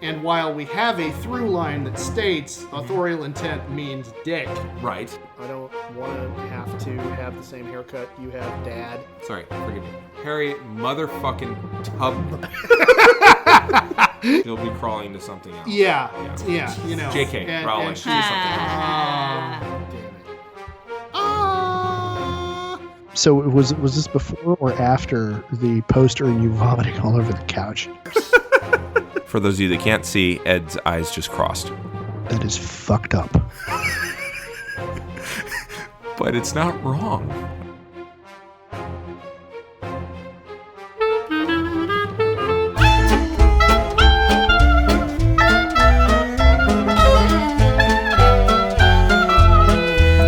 And while we have a through line that states authorial intent means dick. Right. I don't want to have the same haircut you have, Dad. Sorry, forgive me. Harry motherfucking Tub. He'll be crawling to something else. Yeah, you know. JK, Rowling, do something else. Damn it. So was this before or after the poster and you vomiting all over the couch? For those of you that can't see, Ed's eyes just crossed. That is fucked up. But it's not wrong.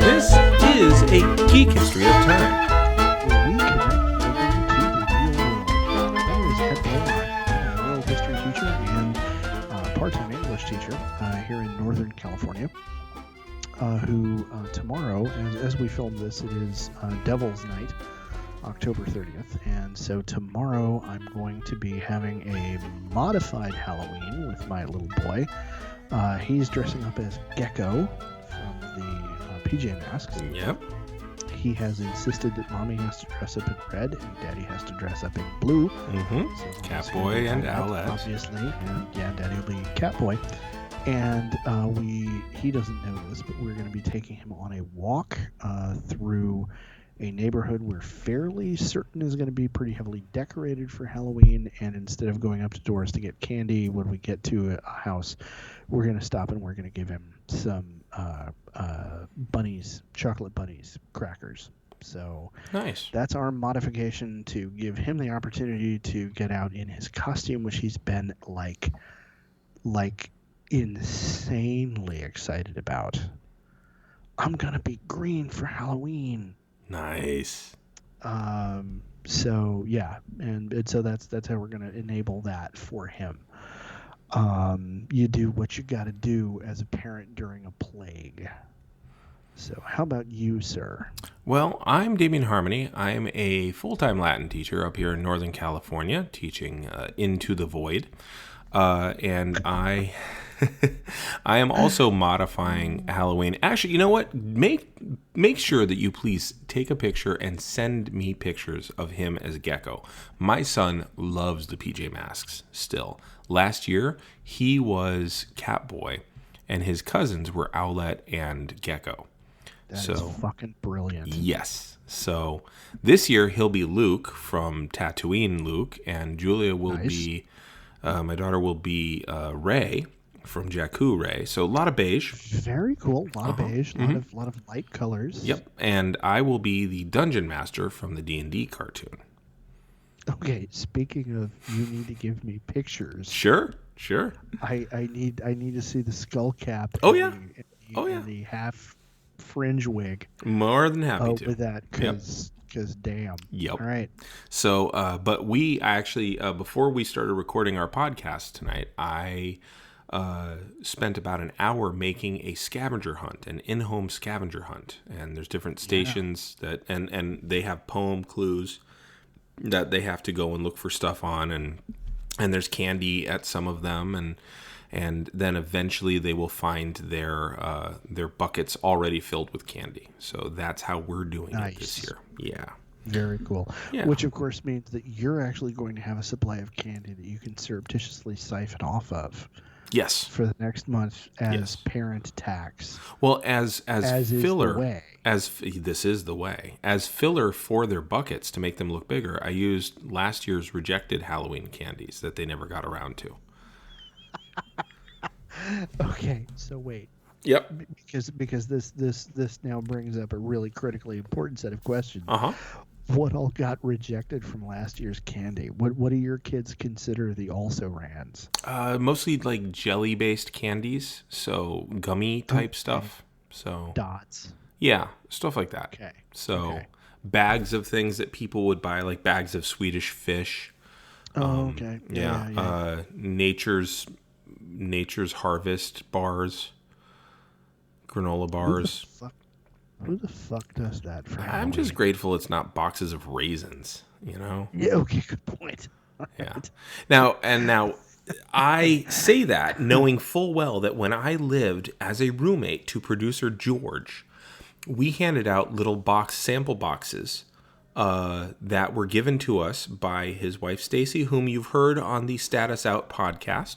This is a Geek History of Time. Where we connect everything to the real world. That is Ed Bowler, a world history teacher and part-time English teacher here in Northern California. Who tomorrow, as we film this, it is Devil's Night, October 30th, and so tomorrow I'm going to be having a modified Halloween with my little boy. He's dressing up as Gecko from the PJ Masks. Yep. He has insisted that Mommy has to dress up in red and Daddy has to dress up in blue. Mm-hmm. So Catboy and Owlette. obviously, and yeah, Daddy will be Catboy. And he doesn't know this, but we're going to be taking him on a walk through a neighborhood we're fairly certain is going to be pretty heavily decorated for Halloween. And instead of going up to doors to get candy, when we get to a house, we're going to stop and we're going to give him some bunnies, chocolate bunnies, crackers. So Nice. that's our modification to give him the opportunity to get out in his costume, which he's been like insanely excited about. I'm gonna be green for Halloween. Nice. So yeah, and so that's how we're gonna enable that for him. You do what you gotta do as a parent during a plague. So how about you, sir? Well, I'm Damian Harmony. I'm a full-time Latin teacher up here in Northern California, teaching Into the Void. And I am also modifying Halloween. Actually, you know what? Make sure that you please take a picture and send me pictures of him as Gecko. My son loves the PJ Masks still. Last year, he was Catboy, and his cousins were Owlette and Gecko. That is fucking brilliant. Yes. So this year, he'll be Luke from Tatooine Luke, and Julia will be... my daughter will be Rey from Jakku Rey. So a lot of beige. Very cool. A lot of beige. A lot of light colors. Yep. And I will be the Dungeon Master from the D&D cartoon. Okay. Speaking of, you need to give me pictures. Sure. I need to see the skull cap. Oh, yeah. And the half fringe wig. More than happy to. With that, because damn. Yep. All right. So, but we actually, before we started recording our podcast tonight, I spent about an hour making a scavenger hunt, an in-home scavenger hunt. And there's different stations that, and they have poem clues that they have to go and look for stuff on. And there's candy at some of them. And then eventually they will find their buckets already filled with candy. So that's how we're doing it this year. Yeah. Very cool. Yeah. Which, of course, means that you're actually going to have a supply of candy that you can surreptitiously siphon off of. Yes. For the next month as parent tax. Well, as filler, is the way. This is the way. As filler for their buckets to make them look bigger, I used last year's rejected Halloween candies that they never got around to. Okay, so wait. Yep. Because this now brings up a really critically important set of questions. Uh-huh. What all got rejected from last year's candy? What do your kids consider the also-rans? Mostly like jelly-based candies, so gummy type stuff. So dots. Yeah, stuff like that. Okay. So bags of things that people would buy, like bags of Swedish fish. Oh, okay. Yeah. Nature's Harvest bars, granola bars. Who the fuck does that for Halloween? I'm just grateful it's not boxes of raisins, you know? Yeah, okay, good point. Yeah. Now, I say that knowing full well that when I lived as a roommate to producer George, we handed out little sample boxes that were given to us by his wife Stacy, whom you've heard on the Status Out podcast.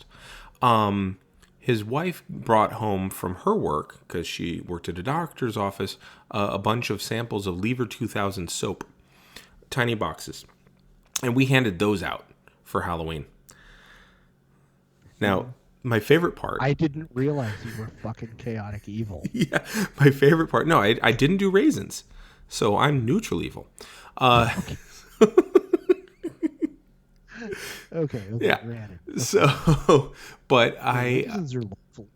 His wife brought home from her work, because she worked at a doctor's office, a bunch of samples of Lever 2000 soap, tiny boxes, and we handed those out for Halloween. Now, my favorite part... I didn't realize you were fucking chaotic evil. Yeah, my favorite part... No, I didn't do raisins, so I'm neutral evil. Okay, yeah. Granted. So, but Raisins are lawful.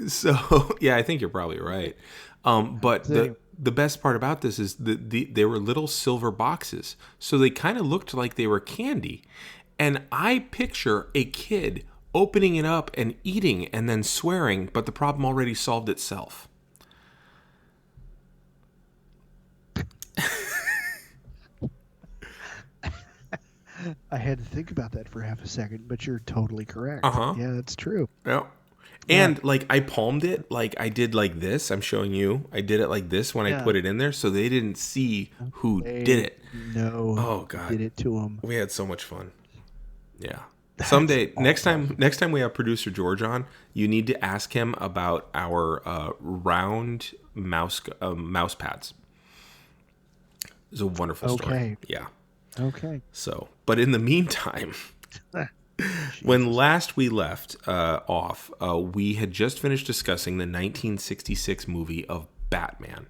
So, yeah, I think you're probably right. But the best part about this is they were little silver boxes, so they kind of looked like they were candy. And I picture a kid opening it up and eating and then swearing, but the problem already solved itself. I had to think about that for half a second, but you're totally correct. Uh-huh. Yeah, that's true. Yeah. And like I palmed it, like I did like this. I'm showing you. I did it like this when I put it in there, so they didn't see who did it. No. Oh God. Did it to them. We had so much fun. Yeah. Someday, awesome. next time we have producer George on, you need to ask him about our round mouse pads. It's a wonderful story. Yeah. Okay. So, but in the meantime, when last we left off, we had just finished discussing the 1966 movie of Batman.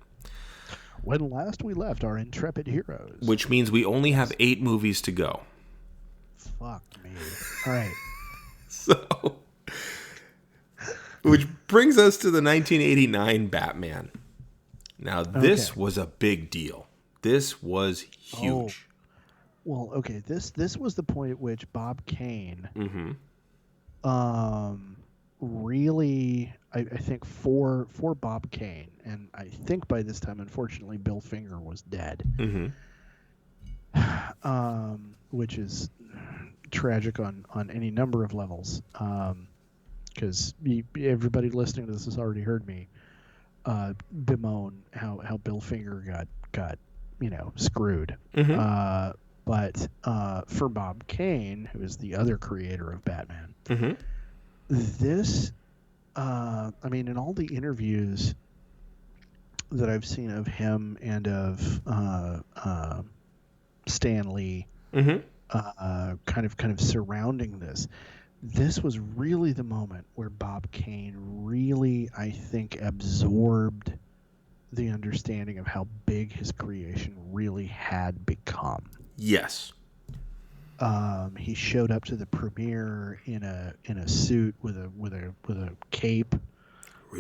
When last we left our intrepid heroes. Which means we only have 8 movies to go. Fuck me. All right. So, which brings us to the 1989 Batman. Now, this was a big deal. This was huge. Well, okay. This was the point at which Bob Kane, really, I think for Bob Kane, and I think by this time, unfortunately, Bill Finger was dead, which is tragic on any number of levels, because everybody listening to this has already heard me bemoan how Bill Finger got screwed. But for Bob Kane, who is the other creator of Batman, this, I mean, in all the interviews that I've seen of him and of Stan Lee, kind of surrounding this was really the moment where Bob Kane really, I think, absorbed the understanding of how big his creation really had become. Yes. He showed up to the premiere in a suit with a cape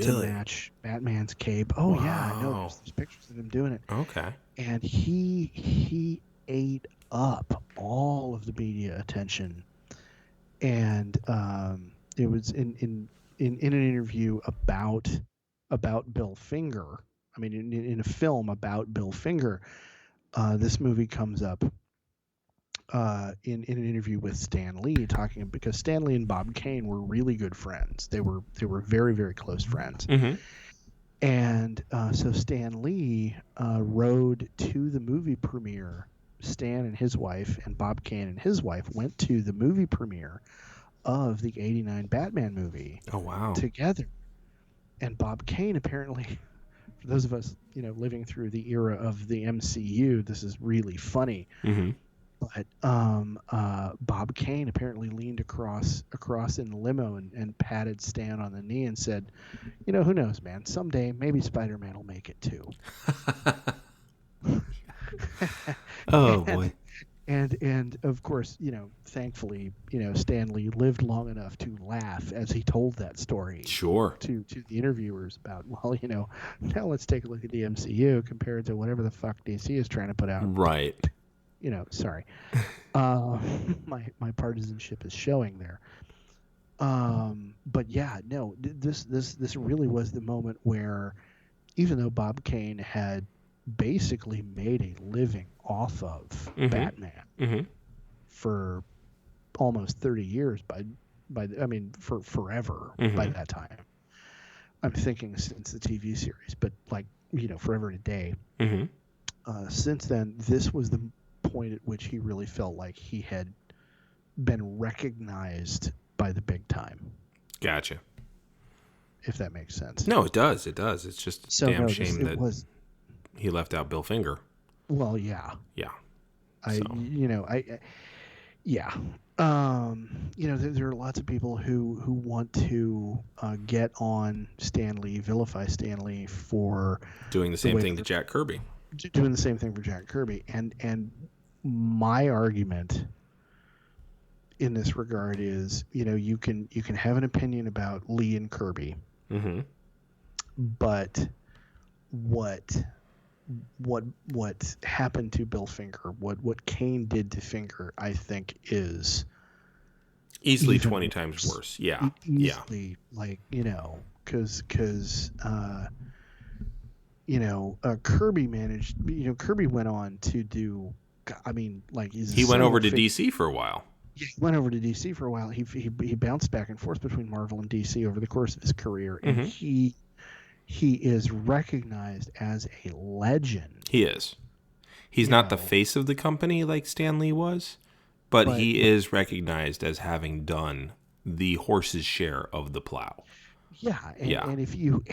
to match Batman's cape. Oh wow. Yeah, I know. There's pictures of him doing it. Okay. And he ate up all of the media attention, and it was in an interview about Bill Finger. I mean, in a film about Bill Finger, this movie comes up in an interview with Stan Lee, because Stan Lee and Bob Kane were really good friends. They were very, very close friends. And so Stan Lee rode to the movie premiere. Stan and his wife and Bob Kane and his wife went to the movie premiere of the '89 Batman movie. Oh wow! Together, and Bob Kane apparently. For those of us, living through the era of the MCU, this is really funny. But Bob Kane apparently leaned across in the limo and patted Stan on the knee and said, who knows, man? Someday, maybe Spider-Man will make it too. Oh, boy. And of course, thankfully, Stan Lee lived long enough to laugh as he told that story. Sure. To the interviewers about, now let's take a look at the MCU compared to whatever the fuck DC is trying to put out. Right. Sorry. My partisanship is showing there. But yeah, no, this really was the moment where, even though Bob Kane had basically made a living off of Batman for almost 30 years by for forever Mm-hmm. by that time. I'm thinking since the TV series, but like, forever and a day. Mm-hmm. Since then, this was the point at which he really felt like he had been recognized by the big time. Gotcha. If that makes sense. No, it does. It does. It's just a damn shame that he left out Bill Finger. Well, yeah. Yeah. Yeah. There are lots of people who want to get on Stanley, vilify Stanley for doing the same thing to Jack Kirby. Doing the same thing for Jack Kirby, and my argument in this regard is, you can have an opinion about Lee and Kirby, mm-hmm. but what happened to Bill Finger, what Kane did to Finger, I think is easily 20 times worse. Yeah. Easily, like, because Kirby managed. Kirby went on to do. He went over to DC for a while. Yeah, he went over to DC for a while. He bounced back and forth between Marvel and DC over the course of his career, and mm-hmm. he is recognized as a legend. He is. He's not the face of the company like Stan Lee was, but he is recognized as having done the horse's share of the plow. Yeah, and if you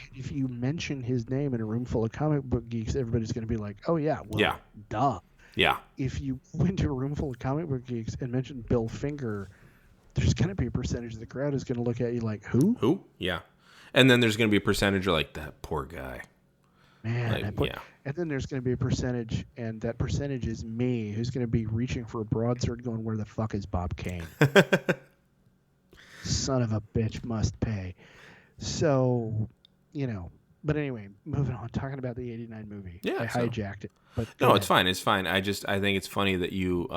mention his name in a room full of comic book geeks, everybody's going to be like, "Oh yeah, well, duh." Yeah. If you go into a room full of comic book geeks and mention Bill Finger, there's going to be a percentage of the crowd who's going to look at you like, "Who? Who?" Yeah. And then there's going to be a percentage of like, that poor guy. Man, and then there's going to be a percentage, and that percentage is me, who's going to be reaching for a broadsword going, "Where the fuck is Bob Kane?" Son of a bitch must pay. So, but anyway, moving on, talking about the 89 movie. Yeah, I hijacked it. But no, it's fine. It's fine. I think it's funny that you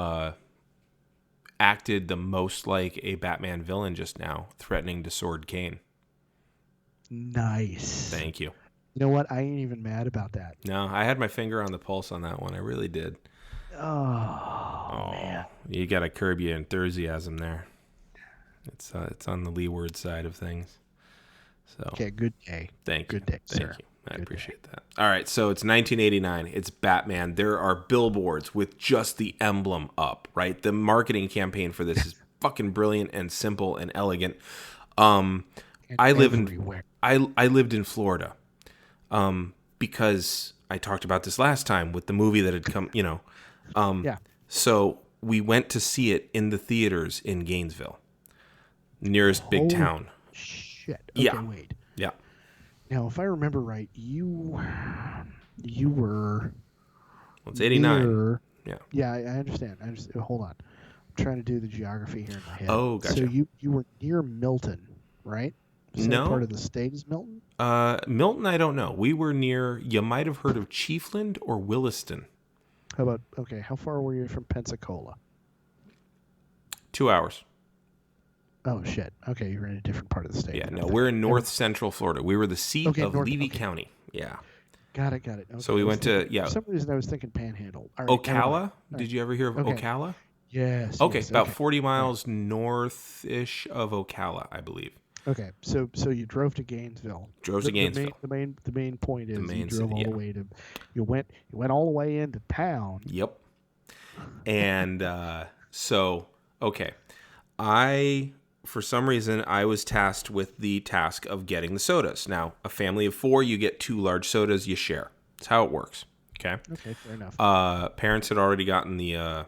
acted the most like a Batman villain just now, threatening to sword Kane. Nice. Thank you. You know what? I ain't even mad about that. No, I had my finger on the pulse on that one. I really did. Oh man. You got to curb your enthusiasm there. It's on the leeward side of things. So okay, good day. Thank you. Good day, Thank sir. you. I appreciate that. All right, so it's 1989. It's Batman. There are billboards with just the emblem up, right? The marketing campaign for this is fucking brilliant and simple and elegant. I lived in Florida because I talked about this last time with the movie that had come, So we went to see it in the theaters in Gainesville, nearest big town. Shit. Okay, wait. Yeah. Now, if I remember right, you were. Well, it's 89. Yeah, I understand. Hold on. I'm trying to do the geography here in my head. Oh, gotcha. So you were near Milton, right? No. Part of the state is Milton? Milton, I don't know. We were near, you might have heard of Chiefland or Williston. How far were you from Pensacola? 2 hours. Oh, shit. Okay, you're in a different part of the state. Yeah, no, we're in north central Florida. We were the seat of Levy County. Yeah. Got it. Okay. So we went to, For some reason, I was thinking Panhandle. All right, Ocala? Did you ever hear of Ocala? Yes. Okay, yes, about 40 miles north-ish of Ocala, I believe. Okay, so you drove to Gainesville. The main point is you drove all the way to. You went all the way into town. Yep. And for some reason, I was tasked with the task of getting the sodas. Now, a family of 4, you get 2 large sodas, you share. That's how it works. Okay. Okay, fair enough. Parents had already gotten the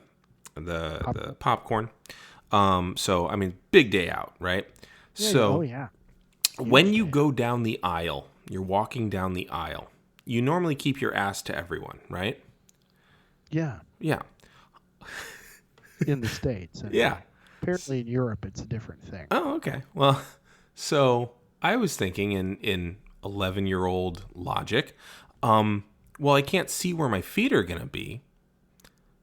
popcorn. So I mean, big day out, right? Yeah, when you go down the aisle, you're walking down the aisle. You normally keep your ass to everyone, right? Yeah. Yeah. In the States. Anyway. Yeah. Apparently in Europe, it's a different thing. Oh, okay. Well, so I was thinking in 11-year-old logic, well, I can't see where my feet are going to be.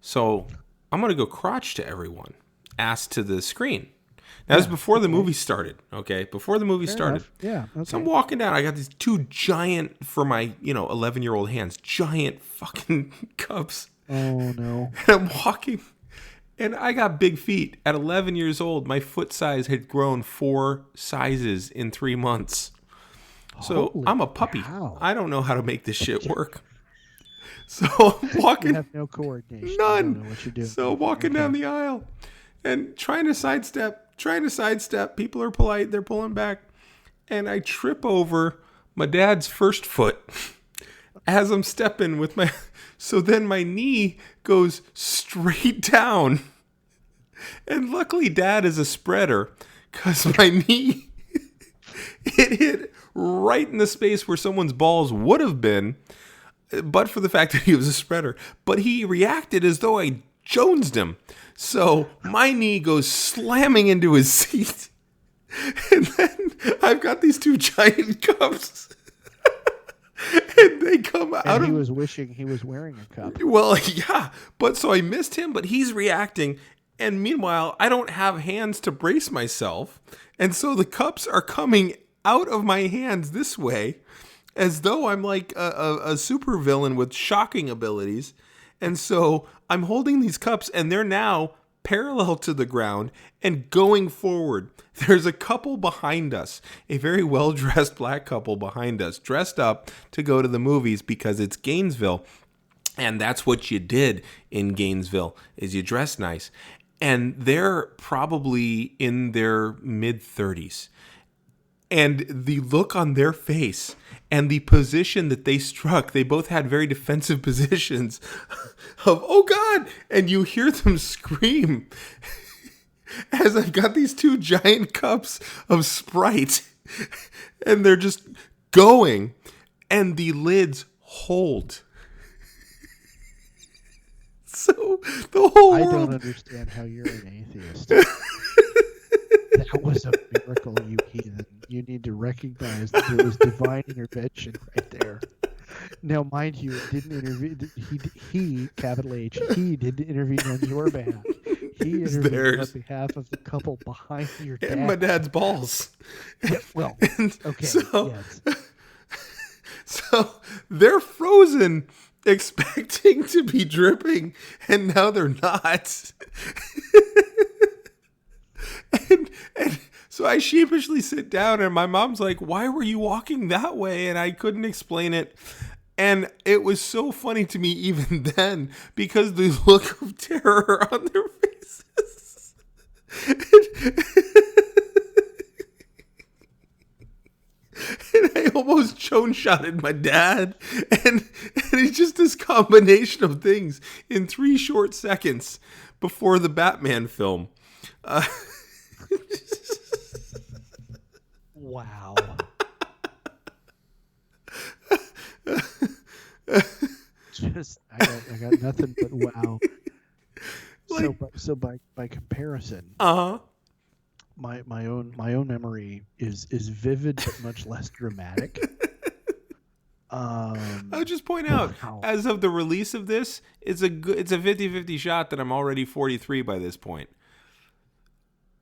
So I'm going to go crotch to everyone, ass to the screen. Now, that was before the movie started, okay? Before the movie started. Yeah, okay. So I'm walking down. I got these 2 giant, for my, 11-year-old hands, giant fucking cups. Oh, no. And I'm walking, And I got big feet. At 11 years old, my foot size had grown 4 sizes in 3 months. So Holy I'm a puppy. cow. I don't know how to make this shit work. So I'm walking. You have no coordination. None. You don't know what you're doing. So walking down the aisle and trying to sidestep. People are polite. They're pulling back. And I trip over my dad's first foot as I'm stepping with my... So then my knee goes straight down. And luckily Dad is a spreader because my knee, it hit right in the space where someone's balls would have been, but for the fact that he was a spreader. But he reacted as though I jonesed him. So my knee goes slamming into his seat. And then I've got these 2 giant cups. And they come out and of... he was wishing he was wearing a cup. Well, yeah. But so I missed him, but he's reacting. And meanwhile, I don't have hands to brace myself. And so the cups are coming out of my hands this way, as though I'm like a supervillain with shocking abilities. And so I'm holding these cups, and they're now parallel to the ground and going forward. There's a couple behind us, a very well-dressed black couple behind us, dressed up to go to the movies because it's Gainesville. And that's what you did in Gainesville, is you dress nice. And they're probably in their mid-30s. And the look on their face and the position that they struck, they both had very defensive positions of, oh God, and you hear them scream as I've got these 2 giant cups of Sprite and they're just going and the lids hold. So the whole I world... don't understand how you're an atheist. That was a miracle, you heathen. You need to recognize that there was divine intervention right there. Now, mind you, it didn't intervene. He, capital H, he didn't intervene on your behalf. He intervened on behalf of the couple behind your dad. And my dad's balls. Yeah, well, okay. So, yes. So they're frozen, expecting to be dripping, and now they're not. And so I sheepishly sit down, and my mom's like, why were you walking that way? And I couldn't explain it. And it was so funny to me even then, because the look of terror on their faces. And I almost chone-shotted my dad. And it's just this combination of things in 3 short seconds before the Batman film. Wow. Just I got nothing but wow. So by comparison, my own memory is vivid but much less dramatic. I'll just point out, as of the release of this, it's a 50-50 shot that I'm already 43 by this point.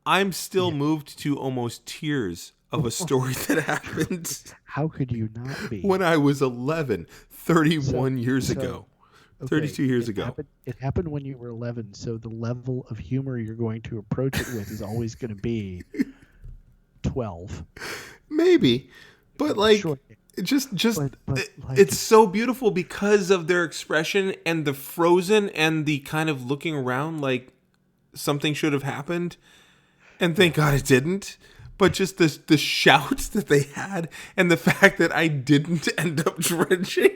I'm still moved to almost tears of a story that happened. How could you not be? When I was 11, 31 years ago. Okay, 32 years ago. It happened when you were 11, so the level of humor you're going to approach it with is always going to be 12. Maybe. But like, sure. It's so beautiful because of their expression and the frozen and the kind of looking around like something should have happened. And thank God it didn't. But just the shouts that they had and the fact that I didn't end up drenching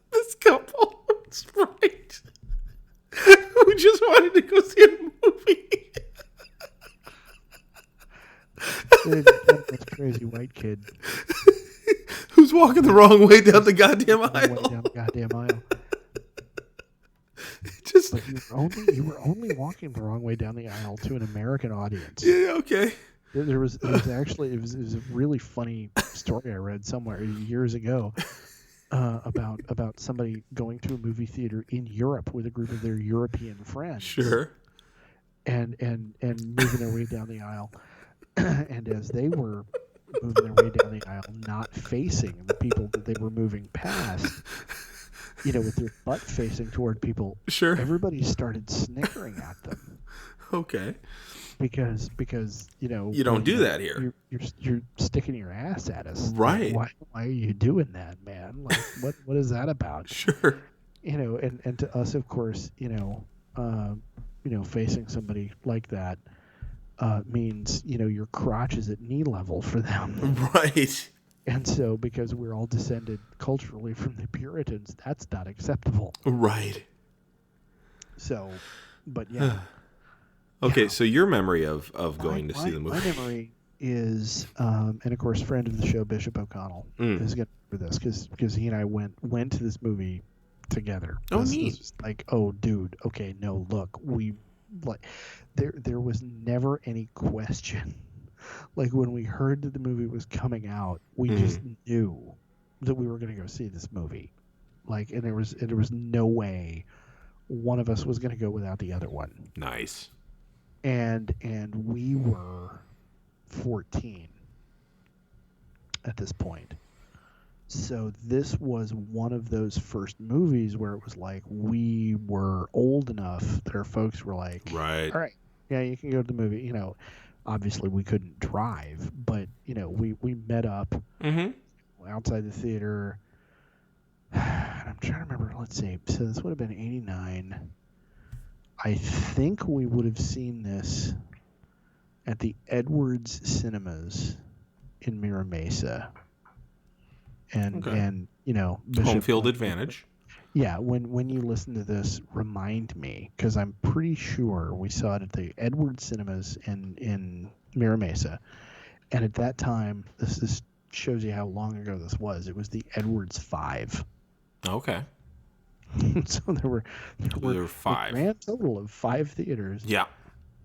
this couple of Sprite who just wanted to go see a movie. This crazy white kid who's walking the wrong way down the goddamn aisle. Just, but you were only walking the wrong way down the aisle to an American audience. Yeah, okay. There was actually it was a really funny story I read somewhere years ago about somebody going to a movie theater in Europe with a group of their European friends. Sure. And moving their way down the aisle, and as they were moving their way down the aisle, not facing the people that they were moving past, with their butt facing toward people. Sure. Everybody started snickering at them. Okay. because You don't do that here. You're sticking your ass at us. Right. Like, why are you doing that, man? Like, what is that about? Sure. And to us, of course, facing somebody like that means your crotch is at knee level for them. Right. And so, because we're all descended culturally from the Puritans, that's not acceptable. Right. So, but yeah. Okay, Yeah. so your memory of going to see the movie. My memory is, and of course, friend of the show, Bishop O'Connell, is going to remember this because he and I went to this movie together. Oh, This neat. was like, oh, dude, okay, no, look, there was never any question. Like, when we heard that the movie was coming out, we just knew that we were going to go see this movie. Like, and there was no way one of us was going to go without the other one. Nice. And we were 14 at this point. So this was one of those first movies where it was like we were old enough that our folks were like, Right. all right, yeah, you can go to the movie. Obviously we couldn't drive, but we met up outside the theater. I'm trying to remember. Let's see. So this would have been 89. I think we would have seen this at the Edwards Cinemas in Mira Mesa. And Bishop, Home field advantage. Yeah, when you listen to this, remind me, because I'm pretty sure we saw it at the Edwards Cinemas in Mira Mesa. And at that time, this shows you how long ago this was. It was the Edwards 5. Okay. So there were 5. a grand total of 5 theaters. Yeah.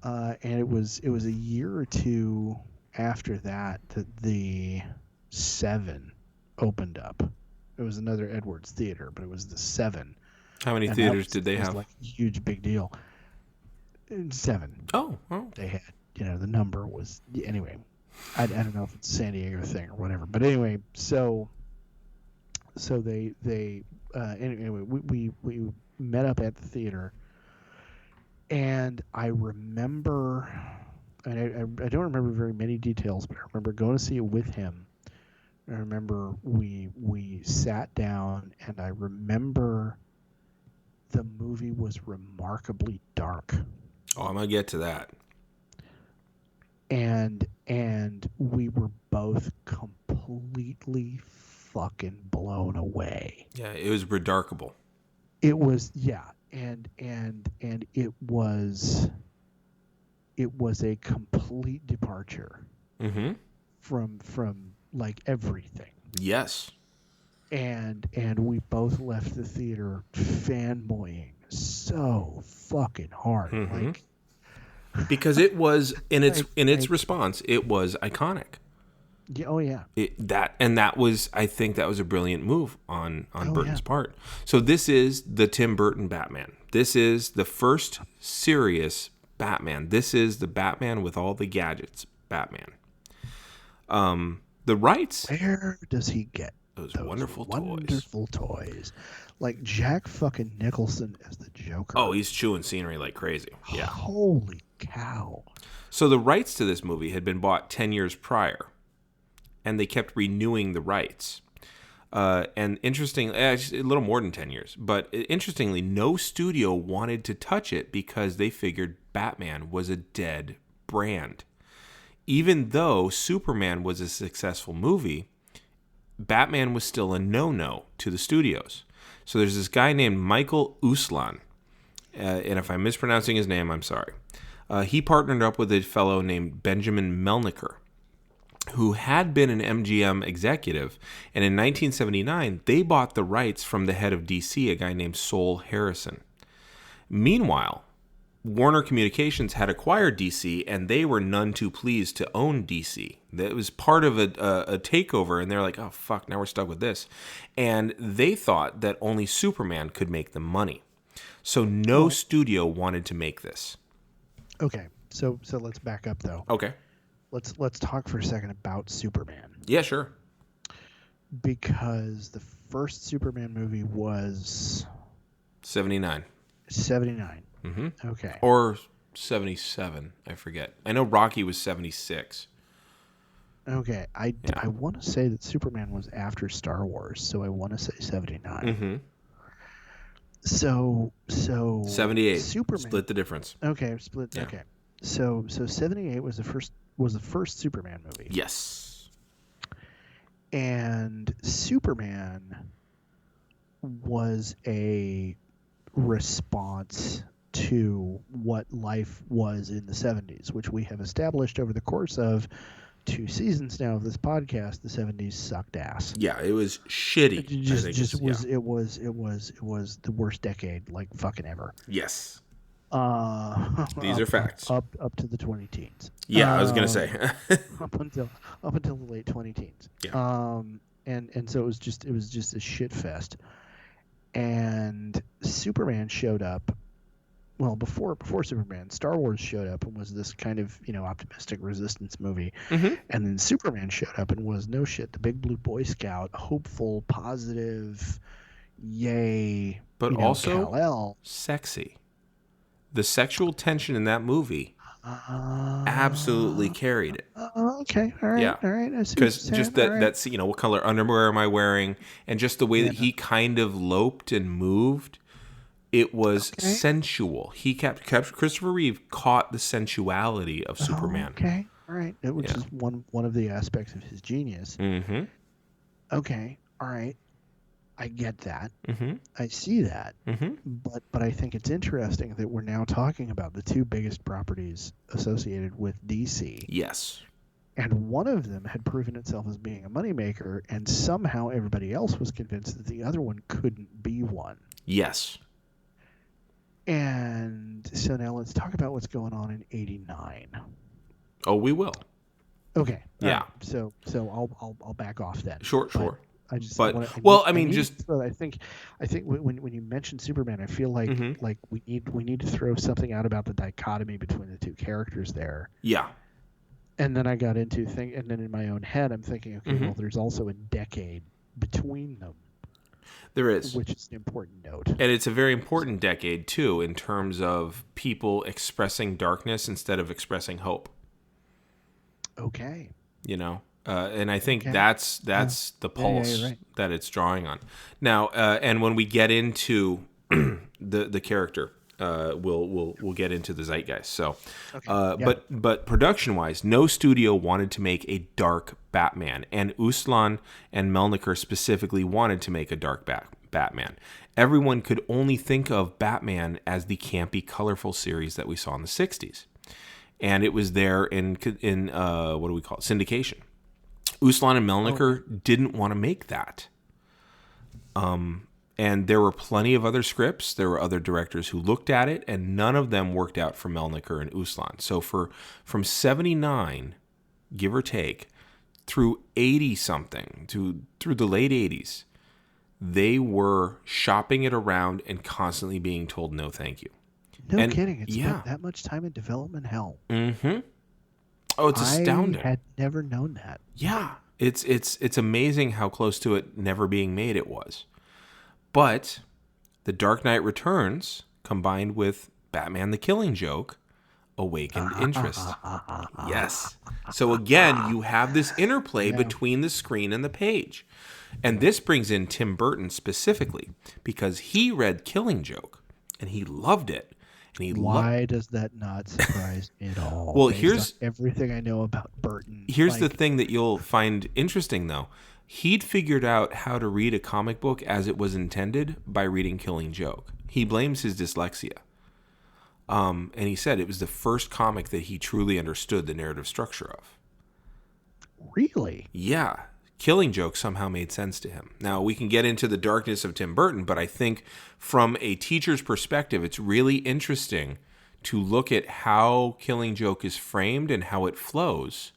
And it was a year or two after that the 7 opened up. It was another Edwards theater, but it was the 7. How many theaters did they have? It was like a huge big deal. 7. Oh. They had, the number was anyway. I don't know if it's a San Diego thing or whatever, but anyway, so they anyway we met up at the theater, and I remember, and I don't remember very many details, but I remember going to see it with him. I remember we sat down, and I remember the movie was remarkably dark. Oh, I'm gonna get to that. And we were both completely fucking blown away. Yeah, it was redarkable. It was, yeah, and it was a complete departure from like everything. Yes. And we both left the theater fanboying so fucking hard. Like, because it was in its response, it was iconic. Yeah, oh yeah. I think that was a brilliant move on Burton's part. So this is the Tim Burton Batman. This is the first serious Batman. This is the Batman with all the gadgets Batman. The rights. Where does he get those wonderful toys? Like Jack fucking Nicholson as the Joker. Oh, he's chewing scenery like crazy. Yeah. Holy cow. So the rights to this movie had been bought 10 years prior, and they kept renewing the rights. And interestingly, a little more than 10 years, but interestingly, no studio wanted to touch it because they figured Batman was a dead brand. Even though Superman was a successful movie, Batman was still a no-no to the studios. So there's this guy named Michael Uslan, and if I'm mispronouncing his name, I'm sorry. He partnered up with a fellow named Benjamin Melniker, who had been an MGM executive, and in 1979, they bought the rights from the head of DC, a guy named Sol Harrison. Meanwhile, Warner Communications had acquired DC, and they were none too pleased to own DC. That was part of a takeover, and they're like, oh, fuck, now we're stuck with this. And they thought that only Superman could make them money. So no studio wanted to make this. Okay, so let's back up, though. Okay. Let's talk for a second about Superman. Yeah, sure. Because the first Superman movie was... 79. 79. Mm-hmm. Okay. Or 77. I forget. I know Rocky was 76. Okay, I Yeah. want to say that Superman was after Star Wars, so I want to say 79. Mm-hmm. So 78. Superman. Split the difference. Okay, split. Yeah. Okay, so 78 was the first Superman movie, Yes. and Superman was a response to what life was in the 70s, which we have established over the course of 2 seasons now of this podcast. The 70s sucked ass. Yeah, it was shitty. It was the worst decade like fucking ever. Yes. These are facts. Up to the 20 teens. Yeah, I was gonna say. up until the late 20 teens. Yeah. And so it was just a shit fest. And Superman showed up. Well, before Superman, Star Wars showed up and was this kind of, optimistic resistance movie. Mm-hmm. And then Superman showed up and was no shit, the big blue Boy Scout, hopeful, positive, yay. But also Kal-El. sexy. The sexual tension in that movie absolutely carried it. Okay, all right, Yeah. all right. I see. Because just all right. that's what color underwear am I wearing, and just the way that he kind of loped and moved, it was sensual. He kept Christopher Reeve caught the sensuality of Superman. Okay, all right. Which is one of the aspects of his genius. Mm-hmm. Okay, all right. I get that. Mm-hmm. I see that. Mm-hmm. But I think it's interesting that we're now talking about the 2 biggest properties associated with DC. Yes. And one of them had proven itself as being a moneymaker, and somehow everybody else was convinced that the other one couldn't be one. Yes. And so now let's talk about what's going on in '89. Oh, we will. Okay. Yeah. Right. So I'll back off then. Sure. I just. But I think when you mention Superman, I feel like like we need to throw something out about the dichotomy between the 2 characters there. Yeah. And then I got into and then in my own head I'm thinking, okay, well, there's also a decade between them. There is. Which is an important note. And it's a very important decade, too, in terms of people expressing darkness instead of expressing hope. Okay. And I think that's the pulse that it's drawing on. Now, and when we get into the character, we'll get into the zeitgeist. So, but production-wise, no studio wanted to make a dark Batman, and Uslan and Melniker specifically wanted to make a dark Batman. Everyone could only think of Batman as the campy, colorful series that we saw in the 60s. And it was there in what do we call it? Syndication. Uslan and Melniker didn't want to make that. And there were plenty of other scripts. There were other directors who looked at it, and none of them worked out for Melniker and Uslan. So from 79, give or take, through 80-something, through the late 80s, they were shopping it around and constantly being told, no, thank you. No kidding. It's spent that much time in development hell. Mm-hmm. Oh, it's astounding. I had never known that. Yeah. It's amazing how close to it never being made it was. But The Dark Knight Returns, combined with Batman the Killing Joke, awakened interest. Yes. So again, you have this interplay between the screen and the page. And this brings in Tim Burton specifically because he read Killing Joke and he loved it. And why does that not surprise me at all? Well, here's everything I know about Burton. Here's the thing that you'll find interesting, though. He'd figured out how to read a comic book as it was intended by reading Killing Joke. He blames his dyslexia. And he said it was the first comic that he truly understood the narrative structure of. Really? Yeah. Killing Joke somehow made sense to him. Now, we can get into the darkness of Tim Burton, but I think from a teacher's perspective, it's really interesting to look at how Killing Joke is framed and how it flows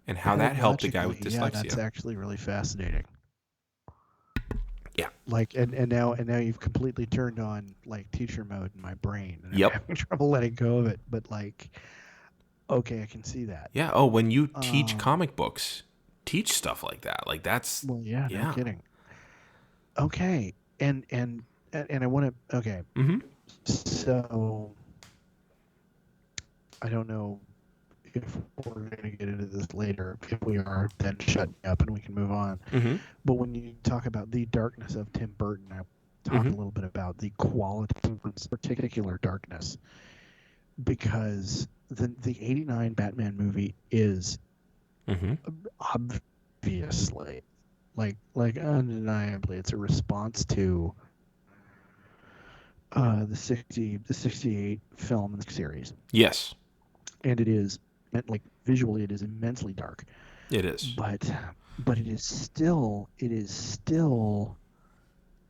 and how that helped a guy with dyslexia. Yeah, that's actually really fascinating. Yeah. Like, and now you've completely turned on like teacher mode in my brain. And Yep. I'm having trouble letting go of it, but like, okay, I can see that. Yeah. Oh, when you teach comic books, teach stuff like that. Like that's. Well, yeah. No kidding. Okay, and I want to. Okay. Mm-hmm. So I don't know if we're going to get into this later. If we are, then shut me up and we can move on. Mm-hmm. But when you talk about the darkness of Tim Burton, I talk Mm-hmm. a little bit about the quality of this particular darkness, because the '89 Batman movie is Mm-hmm. obviously, like undeniably, it's a response to the '68 film and series, Yes, and it is like visually it is immensely dark, it is. but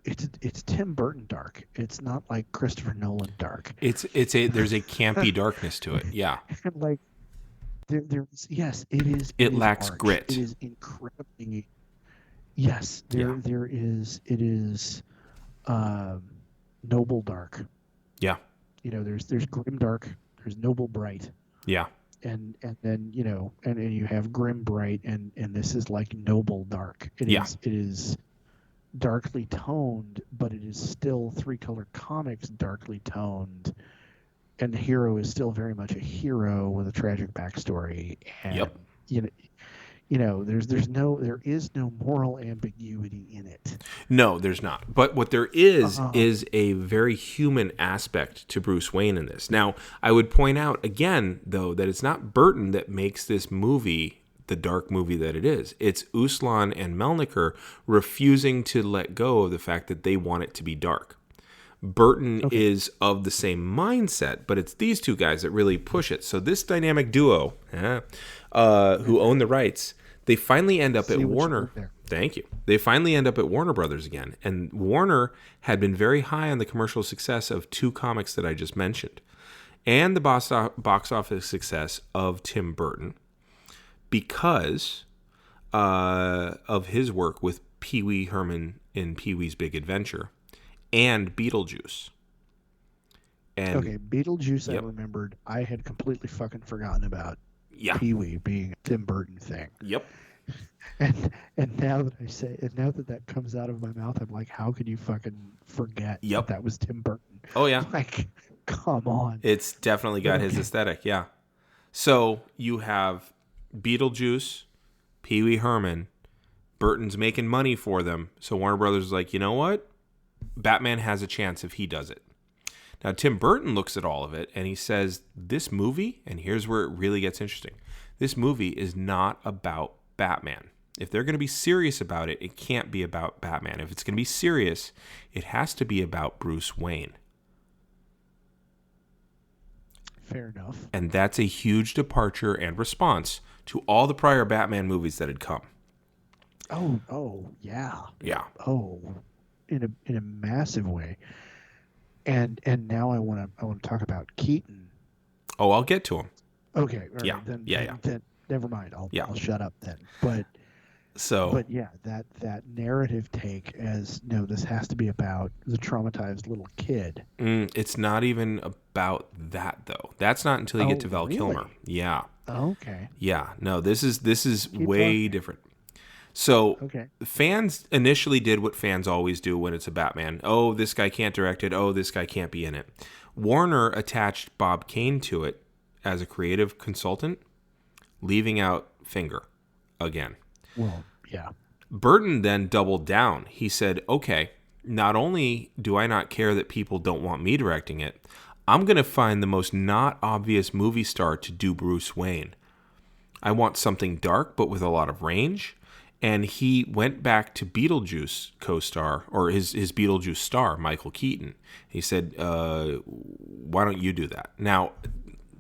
it's Tim Burton dark. It's not like Christopher Nolan dark. There's a campy darkness to it. Yeah. And like there's yes, it is. It is lacks arch. grit. It is incredibly. Yes, there is. It is noble dark. Yeah. You know, there's grim dark. There's noble bright. Yeah. And then and you have grim bright, and this is like noble dark. It is darkly toned, but it is still Three Color Comics darkly toned, and the hero is still very much a hero with a tragic backstory. And there is no moral ambiguity in it. No, there's not. But what there is a very human aspect to Bruce Wayne in this. Now, I would point out again, though, that it's not Burton that makes this movie the dark movie that it is. It's Uslan and Melniker refusing to let go of the fact that they want it to be dark. Burton is of the same mindset, but it's these two guys that really push it. So this dynamic duo, who own the rights, they finally end up at Warner. Thank you. They finally end up at Warner Brothers again. And Warner had been very high on the commercial success of two comics that I just mentioned, and the box office success of Tim Burton, because of his work with Pee Wee Herman in Pee-wee's Big Adventure and Beetlejuice. And Beetlejuice, I remembered. I had completely fucking forgotten about Pee-wee being a Tim Burton thing. Yep. And now that that comes out of my mouth, I'm like, how could you fucking forget that was Tim Burton? Oh yeah. Like, come on. It's definitely got his aesthetic, yeah. So you have Beetlejuice, Pee Wee Herman, Burton's making money for them. So Warner Brothers is like, you know what? Batman has a chance if he does it. Now, Tim Burton looks at all of it and he says, this movie, and here's where it really gets interesting, this movie is not about Batman. If they're going to be serious about it, it can't be about Batman. If it's going to be serious, it has to be about Bruce Wayne. Fair enough. And that's a huge departure and response to all the prior Batman movies that had come. Oh, yeah. Yeah. Oh, in a massive way. And now I want to talk about Keaton. Oh, I'll get to him. Okay. Yeah. Right, Yeah. Then never mind. I'll shut up then. But yeah, that narrative take as no, this has to be about the traumatized little kid. It's not even about that though. That's not until you get to Val Kilmer. Yeah. Okay. Yeah. No, this is way different. So fans initially did what fans always do when it's a Batman. Oh, this guy can't direct it. Oh, this guy can't be in it. Warner attached Bob Kane to it as a creative consultant, leaving out Finger again. Well, yeah. Burton then doubled down. He said, okay, not only do I not care that people don't want me directing it, I'm going to find the most not obvious movie star to do Bruce Wayne. I want something dark but with a lot of range. And he went back to Beetlejuice co-star, or his Beetlejuice star, Michael Keaton. He said, why don't you do that? Now,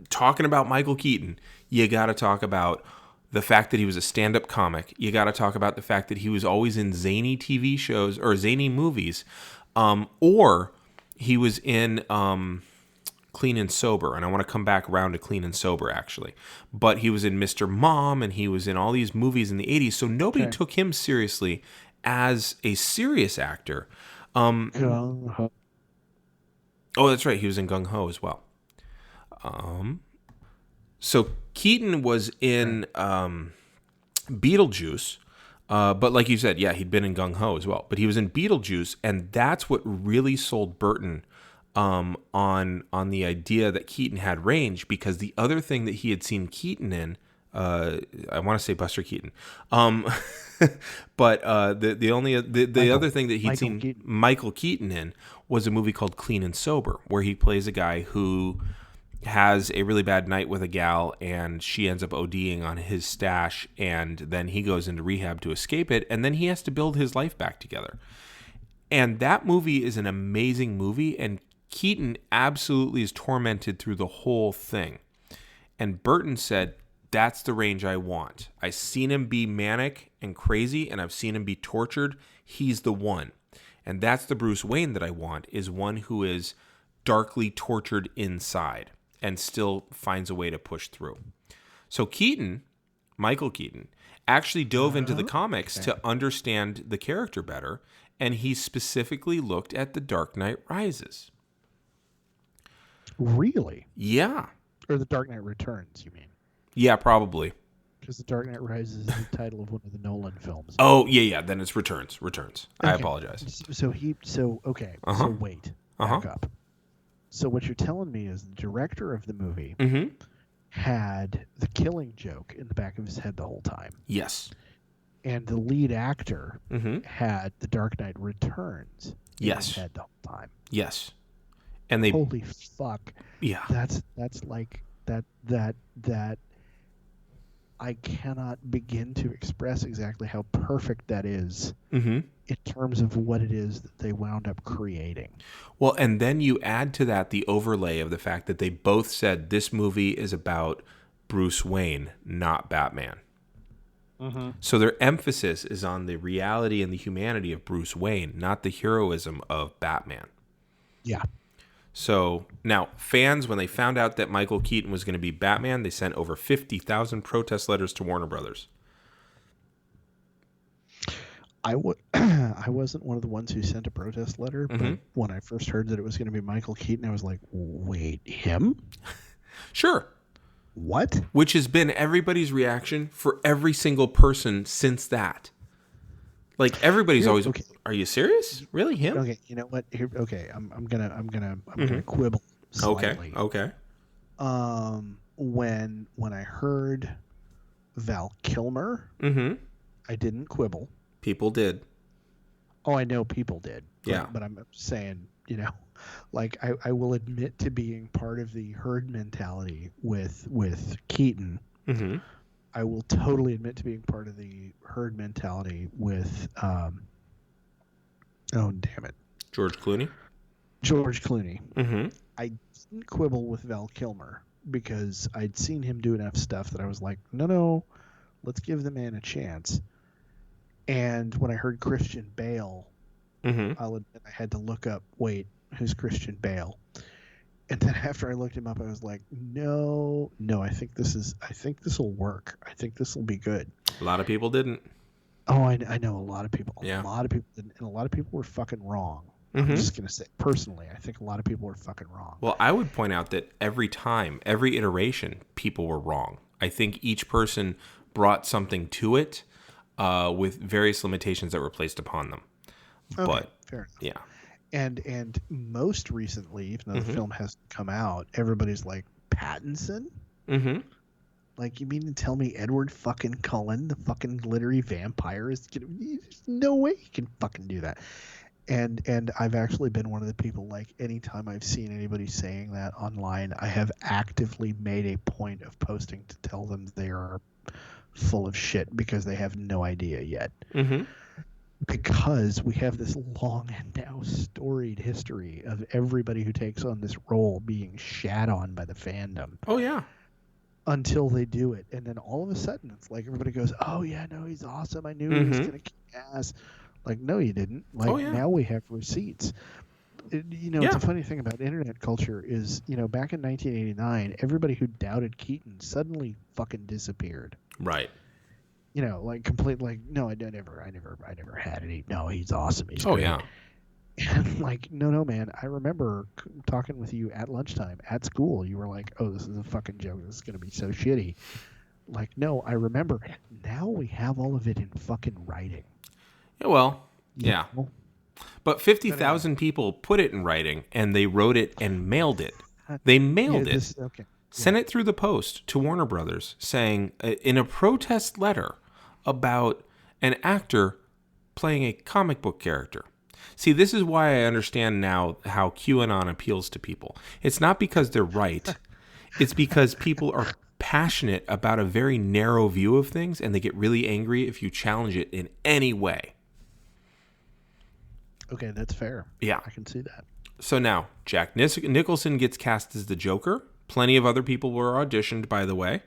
talking about Michael Keaton, you got to talk about the fact that he was a stand-up comic. You got to talk about the fact that he was always in zany TV shows or zany movies, or he was in Clean and Sober, and I want to come back around to Clean and Sober, actually. But he was in Mr. Mom, and he was in all these movies in the 80s, so nobody took him seriously as a serious actor. Oh, that's right, he was in Gung Ho as well. So Keaton was in Beetlejuice, but like you said, yeah, he'd been in Gung Ho as well. But he was in Beetlejuice, and that's what really sold Burton on the idea that Keaton had range, because the other thing that he had seen Keaton in, I want to say Buster Keaton, but the other thing that he'd seen Michael Keaton in was a movie called Clean and Sober, where he plays a guy who has a really bad night with a gal and she ends up ODing on his stash, and then he goes into rehab to escape it, and then he has to build his life back together. And that movie is an amazing movie, and Keaton absolutely is tormented through the whole thing. And Burton said, that's the range I want. I've seen him be manic and crazy, and I've seen him be tortured. He's the one. And that's the Bruce Wayne that I want, is one who is darkly tortured inside and still finds a way to push through. So Keaton, Michael Keaton, actually dove into the comics to understand the character better, and he specifically looked at The Dark Knight Rises. Really? Yeah. Or The Dark Knight Returns, you mean? Yeah, probably. Because The Dark Knight Rises is the title of one of the Nolan films. Oh, yeah. Then it's Returns. Okay. I apologize. So wait. Back up. So what you're telling me is the director of the movie had the Killing Joke in the back of his head the whole time. Yes. And the lead actor had The Dark Knight Returns in his head the whole time. Yes. And they holy fuck. Yeah. That's like that I cannot begin to express exactly how perfect that is in terms of what it is that they wound up creating. Well, and then you add to that the overlay of the fact that they both said this movie is about Bruce Wayne, not Batman. So their emphasis is on the reality and the humanity of Bruce Wayne, not the heroism of Batman. Yeah. So now fans, when they found out that Michael Keaton was going to be Batman, they sent over 50,000 protest letters to Warner Brothers. I wasn't one of the ones who sent a protest letter, but when I first heard that it was going to be Michael Keaton, I was like, wait, him? Sure. What? Which has been everybody's reaction for every single person since that. Like everybody's always, are you serious? Really, him? Okay, you know what? Here, okay, I'm gonna quibble slightly. Okay. When I heard Val Kilmer, I didn't quibble. People did. Oh, I know people did. But I'm saying, like I will admit to being part of the herd mentality with Keaton. I will totally admit to being part of the herd mentality with, oh, damn it. George Clooney. I didn't quibble with Val Kilmer because I'd seen him do enough stuff that I was like, no, let's give the man a chance. And when I heard Christian Bale, I'll admit I had to look up, wait, who's Christian Bale? And then after I looked him up, I was like, no, I think this will work. I think this will be good. A lot of people didn't. Oh, I know a lot of people. Yeah. A lot of people didn't, and a lot of people were fucking wrong. I'm just going to say, personally, I think a lot of people were fucking wrong. Well, I would point out that every iteration, people were wrong. I think each person brought something to it with various limitations that were placed upon them. Okay, but fair enough. Yeah. And most recently, even though the film hasn't come out, everybody's like, Pattinson? Like, you mean to tell me Edward fucking Cullen, the fucking glittery vampire, is gonna... There's no way he can fucking do that. And I've actually been one of the people, like, anytime I've seen anybody saying that online, I have actively made a point of posting to tell them they are full of shit because they have no idea yet. Because we have this long and now storied history of everybody who takes on this role being shat on by the fandom. Oh, yeah. Until they do it. And then all of a sudden, it's like everybody goes, oh, yeah, no, he's awesome. I knew he was going to kick ass. Like, no, you didn't. Like, now we have receipts. It's a funny thing about internet culture is, back in 1989, everybody who doubted Keaton suddenly fucking disappeared. Right. Like complete, like, no, I never had it. No, he's awesome. He's great. Yeah. And like, no, man. I remember talking with you at lunchtime at school. You were like, oh, this is a fucking joke. This is going to be so shitty. Like, no, I remember. Now we have all of it in fucking writing. Yeah, well, yeah. But 50,000 people put it in writing, and they wrote it and mailed it. They mailed it. Okay. Sent it through the post to Warner Brothers saying, in a protest letter about an actor playing a comic book character. See, this is why I understand now how QAnon appeals to people. It's not because they're right. It's because people are passionate about a very narrow view of things, and they get really angry if you challenge it in any way. Okay, that's fair. Yeah. I can see that. So now, Jack Nicholson gets cast as the Joker. Plenty of other people were auditioned, by the way.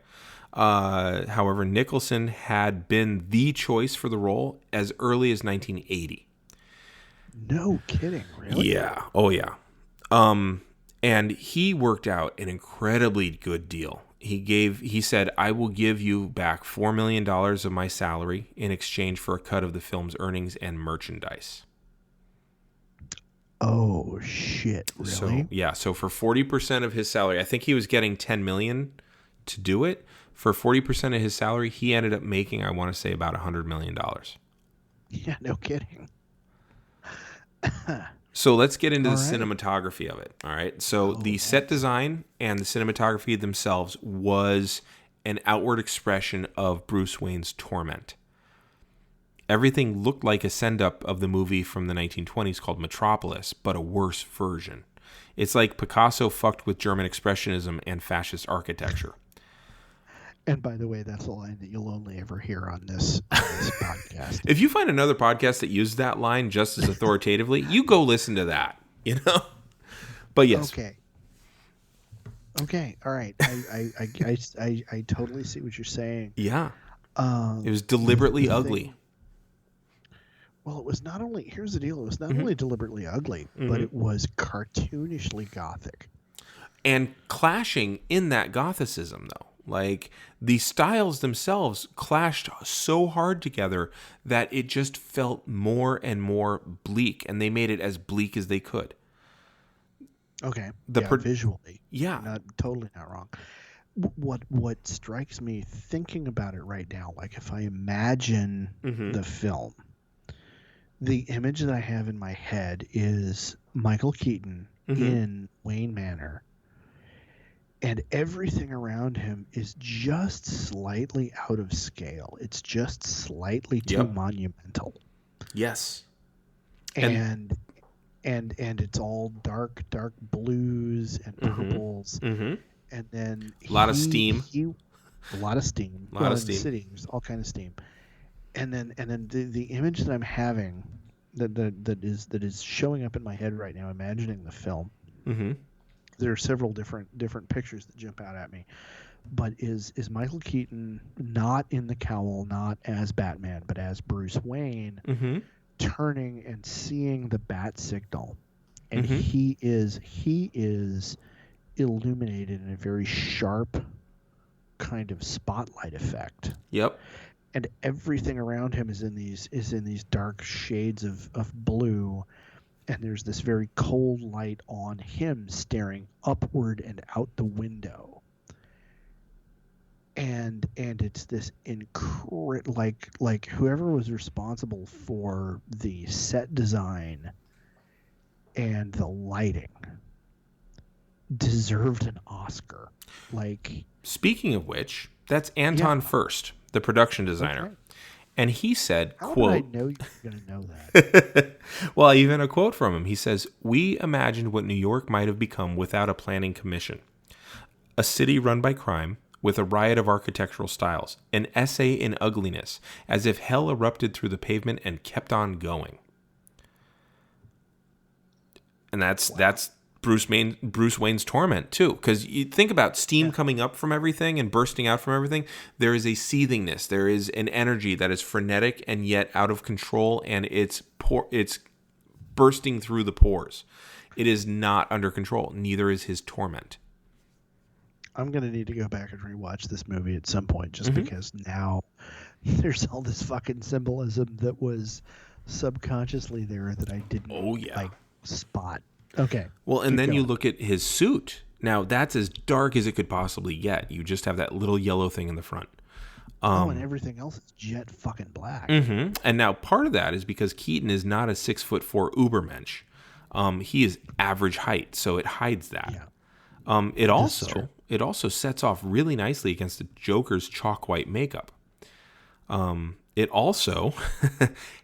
However, Nicholson had been the choice for the role as early as 1980. No kidding, really? Yeah. Oh, yeah. And he worked out an incredibly good deal. He said, I will give you back $4 million of my salary in exchange for a cut of the film's earnings and merchandise. Oh, shit. Really? So for 40% of his salary, I think he was getting $10 million to do it. For 40% of his salary, he ended up making, I want to say, about $100 million. Yeah, no kidding. So let's get into the cinematography of it. All right. So the set design and the cinematography themselves was an outward expression of Bruce Wayne's torment. Everything looked like a send-up of the movie from the 1920s called Metropolis, but a worse version. It's like Picasso fucked with German expressionism and fascist architecture. And by the way, that's a line that you'll only ever hear on this podcast. If you find another podcast that uses that line just as authoritatively, you go listen to that, you know? But yes. Okay. All right. I totally see what you're saying. Yeah. It was deliberately ugly. Well, it was not only, here's the deal, it was not only deliberately ugly, but it was cartoonishly gothic. And clashing in that gothicism, though. Like, the styles themselves clashed so hard together that it just felt more and more bleak, and they made it as bleak as they could. Okay. Visually. Yeah. Totally not wrong. What strikes me thinking about it right now, like if I imagine the film, the image that I have in my head is Michael Keaton in Wayne Manor, and everything around him is just slightly out of scale. It's just slightly too monumental. Yes. And it's all dark blues and purples. And then a lot of steam. A lot of steam. A lot of steam. In the city, there's all kind of steam. And then the image that I'm having that is showing up in my head right now, imagining the film. There are several different pictures that jump out at me, but is Michael Keaton not in the cowl, not as Batman, but as Bruce Wayne, turning and seeing the bat signal, and he is illuminated in a very sharp kind of spotlight effect. Yep. And everything around him is in these dark shades of blue, and there's this very cold light on him staring upward and out the window. And it's this like whoever was responsible for the set design and the lighting deserved an Oscar. Like, speaking of which, that's Anton Furst, the production designer. Okay. And he said, How quote, did I know you were going to know that? well, even a quote from him. He says, "We imagined what New York might have become without a planning commission. A city run by crime, with a riot of architectural styles, an essay in ugliness, as if hell erupted through the pavement and kept on going." And that's Bruce Wayne's torment too, because you think about steam coming up from everything and bursting out from everything. There is a seethingness. There is an energy that is frenetic and yet out of control, and it's bursting through the pores. It is not under control. Neither is his torment. I'm going to need to go back and rewatch this movie at some point, just because now there's all this fucking symbolism that was subconsciously there that I didn't spot. Okay. Well, and then you look at his suit. Now, that's as dark as it could possibly get. You just have that little yellow thing in the front. And everything else is jet fucking black. Mm-hmm. And now part of that is because Keaton is not a 6'4" Ubermensch. He is average height, so it hides that. Yeah. It also sets off really nicely against the Joker's chalk white makeup. It also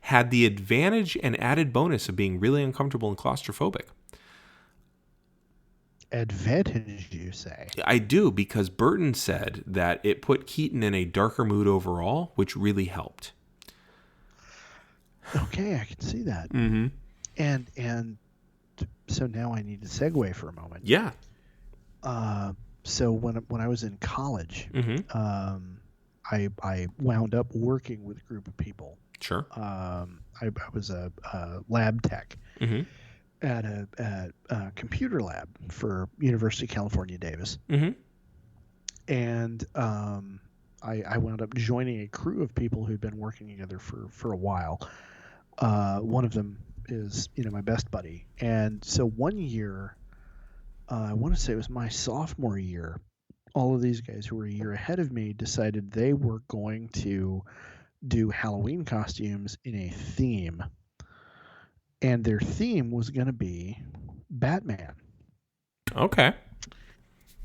had the advantage and added bonus of being really uncomfortable and claustrophobic. Advantage, you say? I do, because Burton said that it put Keaton in a darker mood overall, which really helped. Okay, I can see that. Mm-hmm. And so now I need to segue for a moment. Yeah. So when I was in college, Mm-hmm. I wound up working with a group of people. Sure. I was a lab tech. Mm-hmm. At a computer lab for University of California, Davis. Mm-hmm. And I wound up joining a crew of people who'd been working together for a while. One of them is, my best buddy. And so one year, I want to say it was my sophomore year, all of these guys who were a year ahead of me decided they were going to do Halloween costumes in a theme. And their theme was going to be Batman. Okay.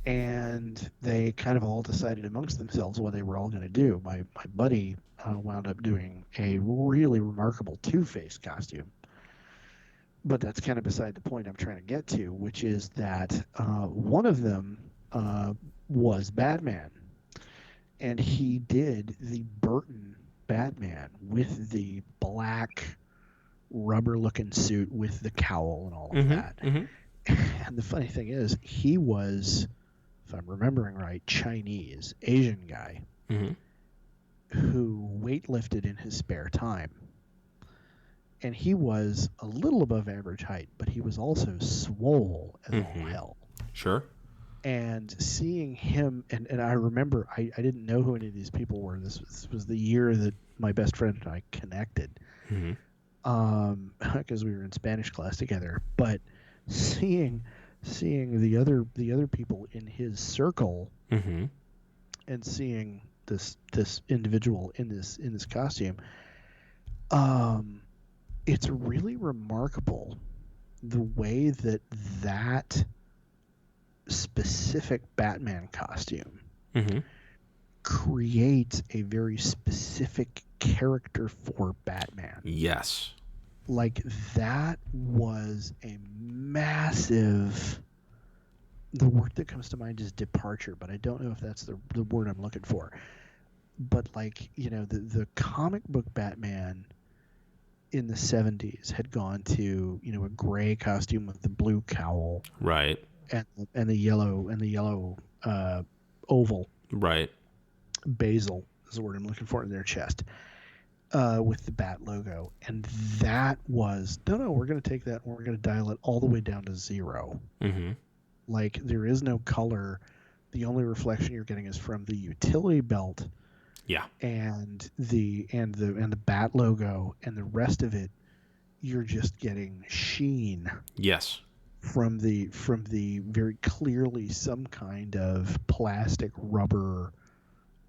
And they kind of all decided amongst themselves what they were all going to do. My buddy wound up doing a really remarkable Two-Face costume. But that's kind of beside the point I'm trying to get to, which is that one of them was Batman. And he did the Burton Batman with the black rubber-looking suit with the cowl and all of that. Mm-hmm. And the funny thing is, he was, if I'm remembering right, Chinese, Asian guy, who weightlifted in his spare time. And he was a little above average height, but he was also swole as all hell. Sure. And seeing him, and I remember, I didn't know who any of these people were. This was the year that my best friend and I connected. Mm-hmm. Because we were in Spanish class together, but seeing the other people in his circle, and seeing this individual in this costume, it's really remarkable the way that specific Batman costume creates a very specific character for Batman. Yes. Like, that was a massive... The word that comes to mind is departure, but I don't know if that's the word I'm looking for. But, like, the comic book Batman in the 70s had gone to, a gray costume with the blue cowl. Right. And the yellow oval. Right. Basil is the word I'm looking for in their chest. With the bat logo. And that was, no, we're going to take that and we're going to dial it all the way down to 0. Mm-hmm. Like, there is no color. The only reflection you're getting is from the utility belt. Yeah. And the bat logo, and the rest of it, you're just getting sheen. Yes. From the very clearly some kind of plastic rubber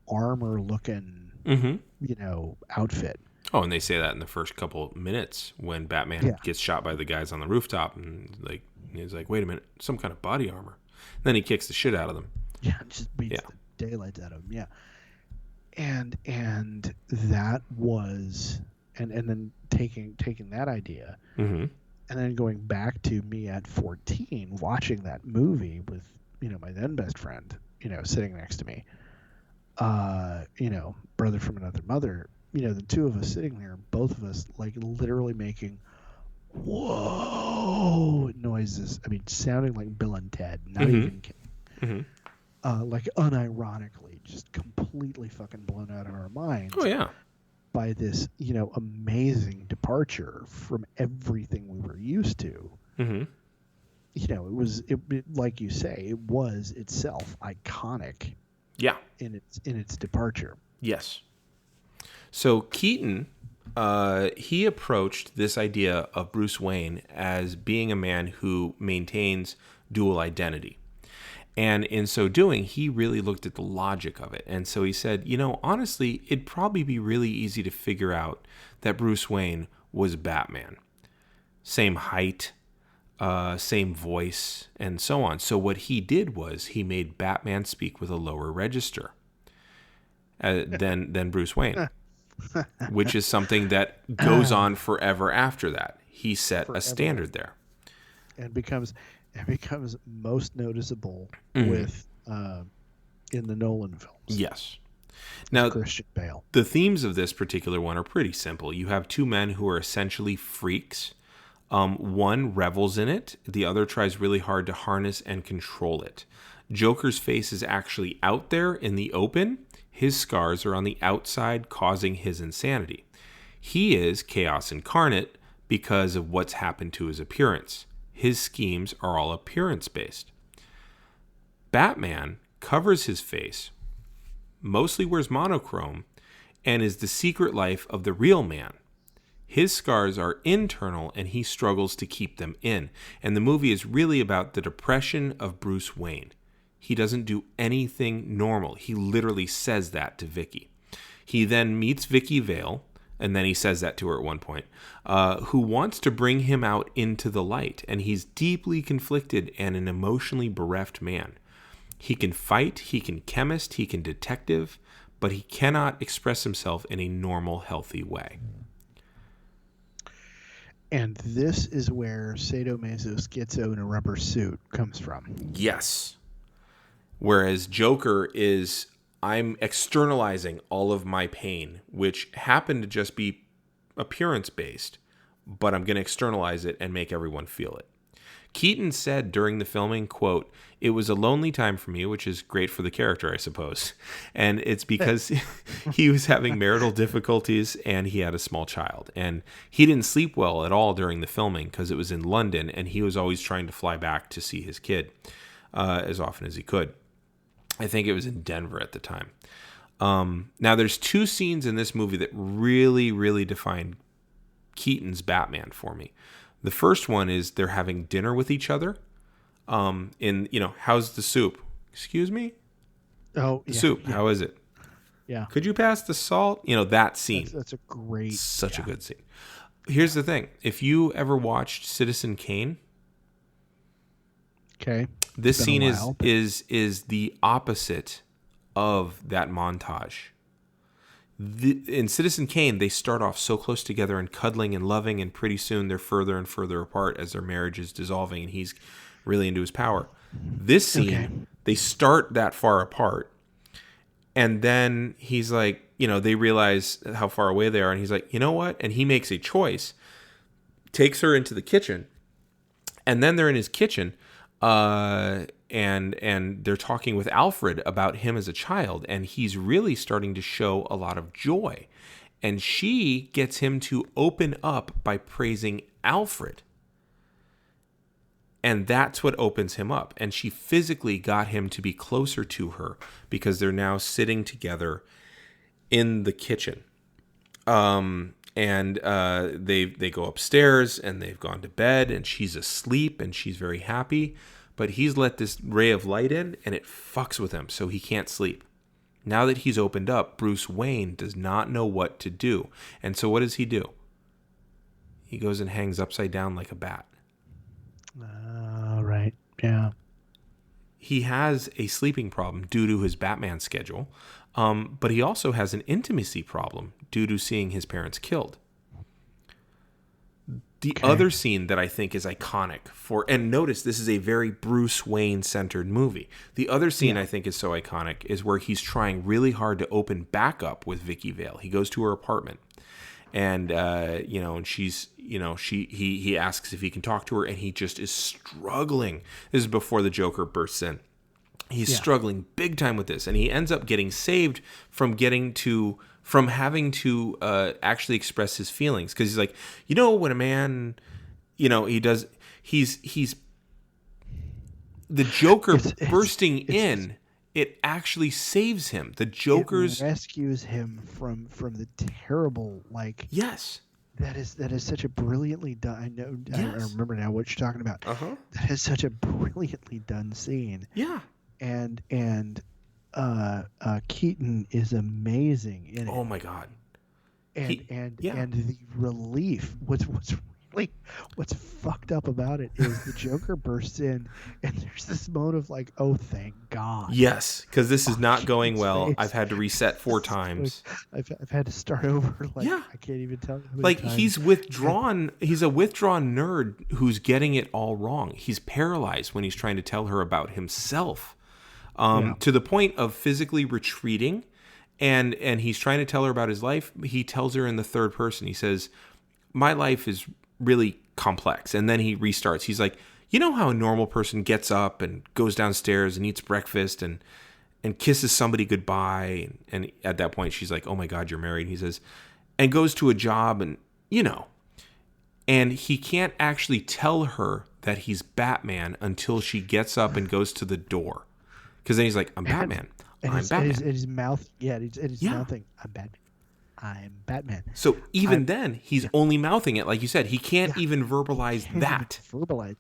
armor looking outfit. Oh, and they say that in the first couple of minutes when Batman gets shot by the guys on the rooftop, and he's like, wait a minute, some kind of body armor. And then he kicks the shit out of them. Yeah, just beats the daylights out of them. Yeah. And that was and then taking that idea and then going back to me at 14 watching that movie with my then best friend sitting next to me, brother from another mother, the two of us sitting there, both of us like literally making whoa noises. I mean, sounding like Bill and Ted, not even kidding. Like unironically, just completely fucking blown out of our minds. Oh yeah. By this, amazing departure from everything we were used to. Mm-hmm. It was like you say, it was itself iconic. Yeah. In its departure. Yes. So Keaton, he approached this idea of Bruce Wayne as being a man who maintains dual identity. And in so doing, he really looked at the logic of it. And so he said, honestly, it'd probably be really easy to figure out that Bruce Wayne was Batman. Same height, same voice, and so on. So what he did was he made Batman speak with a lower register than Bruce Wayne, which is something that goes on forever after that. He set a standard there. And becomes most noticeable with in the Nolan films. Yes. Now, Christian Bale. The themes of this particular one are pretty simple. You have two men who are essentially freaks. One revels in it. The other tries really hard to harness and control it. Joker's face is actually out there in the open. His scars are on the outside, causing his insanity. He is chaos incarnate because of what's happened to his appearance. His schemes are all appearance-based. Batman covers his face, mostly wears monochrome, and is the secret life of the real man. His scars are internal, and he struggles to keep them in. And the movie is really about the depression of Bruce Wayne. He doesn't do anything normal. He literally says that to Vicky. He then meets Vicky Vale, and then he says that to her at one point, who wants to bring him out into the light. And he's deeply conflicted and an emotionally bereft man. He can fight, he can chemist, he can detective, but he cannot express himself in a normal, healthy way. And this is where sadomaso schizo in a rubber suit comes from. Yes. Whereas Joker is, I'm externalizing all of my pain, which happened to just be appearance-based, but I'm going to externalize it and make everyone feel it. Keaton said during the filming, quote, "It was a lonely time for me," which is great for the character, I suppose. And it's because he was having marital difficulties and he had a small child. And he didn't sleep well at all during the filming because it was in London and he was always trying to fly back to see his kid as often as he could. I think it was in Denver at the time. Now, there's two scenes in this movie that really, really define Keaton's Batman for me. The first one is they're having dinner with each other. How's the soup? Excuse me? Oh, the soup. Yeah. How is it? Yeah. Could you pass the salt? That scene. That's a great. Such a good scene. Here's the thing. If you ever watched Citizen Kane, okay, this scene is the opposite of that montage. In Citizen Kane, they start off so close together and cuddling and loving, and pretty soon they're further and further apart as their marriage is dissolving and he's really into his power. This scene, They start that far apart, and then he's like, they realize how far away they are, and he's like, you know what? And he makes a choice, takes her into the kitchen, and then they're in his kitchen, and they're talking with Alfred about him as a child, and he's really starting to show a lot of joy. And she gets him to open up by praising Alfred. And that's what opens him up. And she physically got him to be closer to her because they're now sitting together in the kitchen. And they go upstairs and they've gone to bed and she's asleep and she's very happy. But he's let this ray of light in and it fucks with him, so he can't sleep. Now that he's opened up, Bruce Wayne does not know what to do. And so what does he do? He goes and hangs upside down like a bat. Right. Yeah. He has a sleeping problem due to his Batman schedule, but he also has an intimacy problem due to seeing his parents killed. The other scene that I think is iconic and notice this is a very Bruce Wayne-centered movie. The other scene I think is so iconic is where he's trying really hard to open back up with Vicky Vale. He goes to her apartment, and and she's, he asks if he can talk to her, and he just is struggling. This is before the Joker bursts in. He's struggling big time with this, and he ends up getting saved from having to actually express his feelings, because he's like, when a man, he's the Joker bursting in. It actually saves him. The Joker's rescues him from the terrible, yes. That is such a brilliantly done. I know. Yes. I remember now what you're talking about. Uh-huh. That is such a brilliantly done scene. Yeah. and Keaton is amazing in it. Oh my God. And Yeah. the relief. What's fucked up about it is the Joker bursts in, and there's this moment of like, oh, thank God. Yes, because this is On not going Keaton's well. face. I've had to reset 4 times. I've had to start over. Like, Yeah. I can't even tell you how many Like times. he's withdrawn. He's a withdrawn nerd who's getting it all wrong. He's paralyzed when he's trying to tell her about himself, to the point of physically retreating, and he's trying to tell her about his life. He tells her in the third person. He says, "My life is really complex," and then he restarts. He's like, "You know how a normal person gets up and goes downstairs and eats breakfast and kisses somebody goodbye," and at that point she's like, "Oh my God, you're married." He says, and goes to a job, and and he can't actually tell her that he's Batman until she gets up and goes to the door, because then he's like, "I'm Batman. I'm Batman." And his mouth, and his mouthing, I'm Batman. I'm Batman. So even then, he's only mouthing it, like you said. He can't even verbalize that. Verbalize.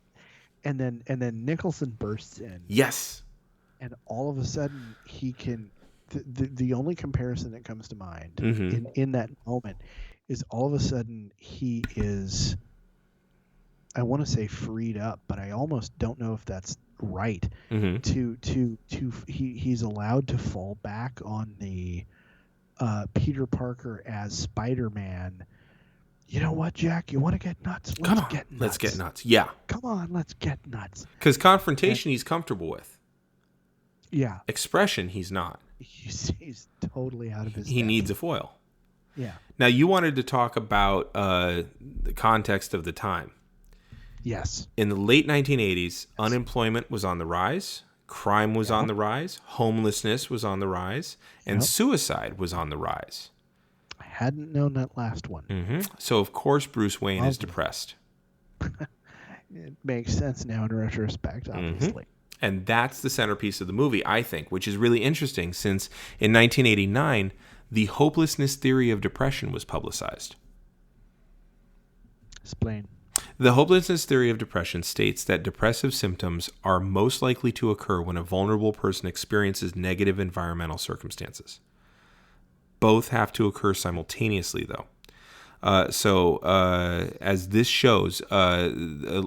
And then Nicholson bursts in. Yes. And all of a sudden, he can. The only comparison that comes to mind in that moment is all of a sudden he is. I want to say freed up, but I almost don't know if that's right. He's allowed to fall back on the Peter Parker as Spider-Man. You know what, Jack? You want to get nuts? Let's get nuts. Let's get nuts. Yeah. Come on, let's get nuts. Because confrontation he's comfortable with. Yeah. Expression he's not. He's totally out of his He depth. needs a foil. Yeah. Now, you wanted to talk about the context of the time. Yes. In the late 1980s, unemployment was on the rise, crime was on the rise, homelessness was on the rise, and suicide was on the rise. I hadn't known that last one. So, of course, Bruce Wayne is depressed. It makes sense now in retrospect, obviously. And that's the centerpiece of the movie, I think, which is really interesting since in 1989, the hopelessness theory of depression was publicized. Explain. The hopelessness theory of depression states that depressive symptoms are most likely to occur when a vulnerable person experiences negative environmental circumstances. Both have to occur simultaneously, though. As this shows, a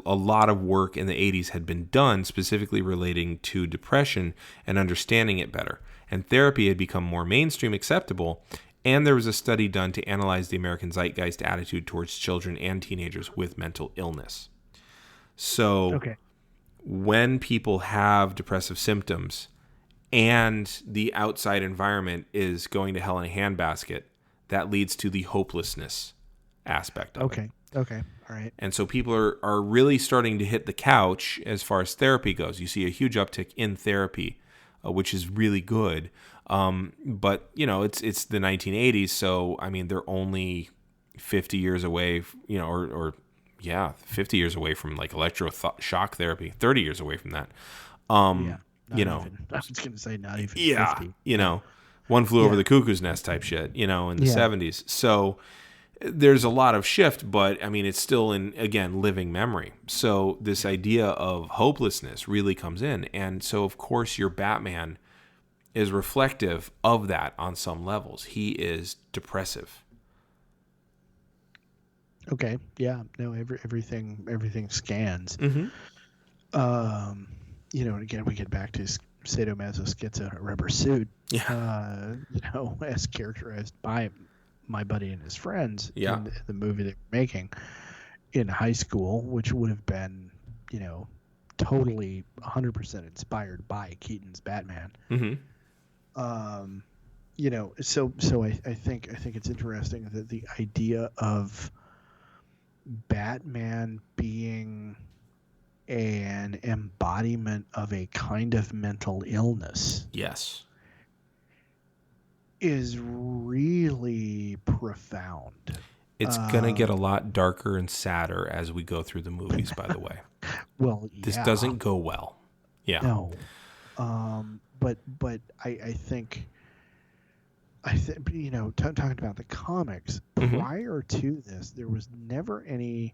lot of work in the 80s had been done specifically relating to depression and understanding it better. And therapy had become more mainstream acceptable. And there was a study done to analyze the American zeitgeist attitude towards children and teenagers with mental illness. So when people have depressive symptoms and the outside environment is going to hell in a handbasket, that leads to the hopelessness aspect of it. Okay. All right. And so people are really starting to hit the couch as far as therapy goes. You see a huge uptick in therapy, which is really good. But it's the 1980s, so I mean they're only 50 years away, 50 years away from like electroshock therapy, 30 years away from that. Even, I was going to say not even 50. One Flew Over the Cuckoo's Nest type shit, in the 70s. So there's a lot of shift, but I mean, it's still in, again, living memory. So this idea of hopelessness really comes in. And so, of course, your Batman is reflective of that on some levels. He is depressive. Okay. Yeah. No, everything scans. Again, we get back to sadomasochism, rubber suit. As characterized by my buddy and his friends in the movie they were making in high school, which would have been, totally 100% inspired by Keaton's Batman. So I think it's interesting that the idea of Batman being an embodiment of a kind of mental illness is really profound. It's gonna get a lot darker and sadder as we go through the movies, by the way. Well, this doesn't go well. No. But I think talking about the comics, prior to this, there was never any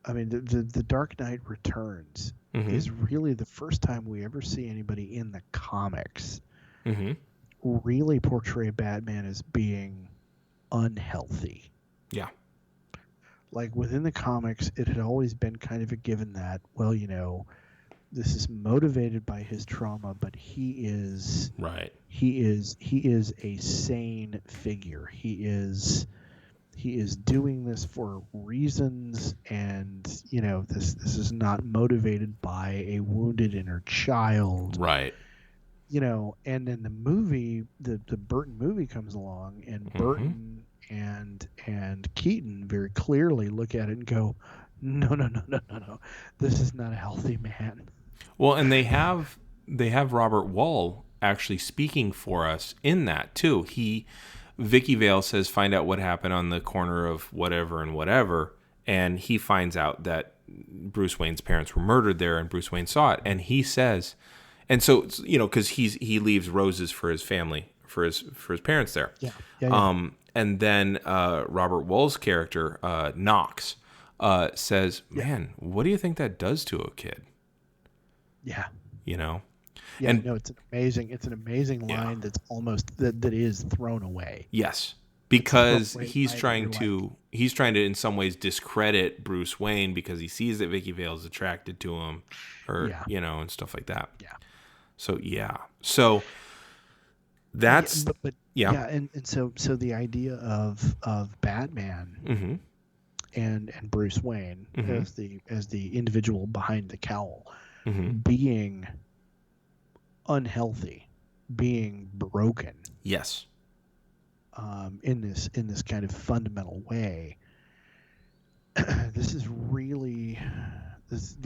I mean, the Dark Knight Returns Mm-hmm. is really the first time we ever see anybody in the comics Mm-hmm. really portray Batman as being unhealthy. Yeah. Like within the comics, it had always been kind of a given that, well, this is motivated by his trauma, but he is Right. a sane figure. He is doing this for reasons, and this is not motivated by a wounded inner child. Right. And then the movie, the Burton movie comes along, and Burton and Keaton very clearly look at it and go, no, this is not a healthy man. Well, and they have Robert Wall actually speaking for us in that too. Vicky Vale says, find out what happened on the corner of whatever and whatever, and he finds out that Bruce Wayne's parents were murdered there, and Bruce Wayne saw it, and he says, and so because he leaves roses for his family, for his parents there. Yeah. And then Robert Wall's character Knox says, "Man, what do you think that does to a kid?" Yeah. Yeah, and no, it's an amazing line that's almost that is thrown away. Yes, because away he's trying to in some ways discredit Bruce Wayne because he sees that Vicky Vale is attracted to him, or and stuff like that. Yeah. So that's and so the idea of Batman and Bruce Wayne as the individual behind the cowl being unhealthy, being broken. Yes. In this kind of fundamental way. This is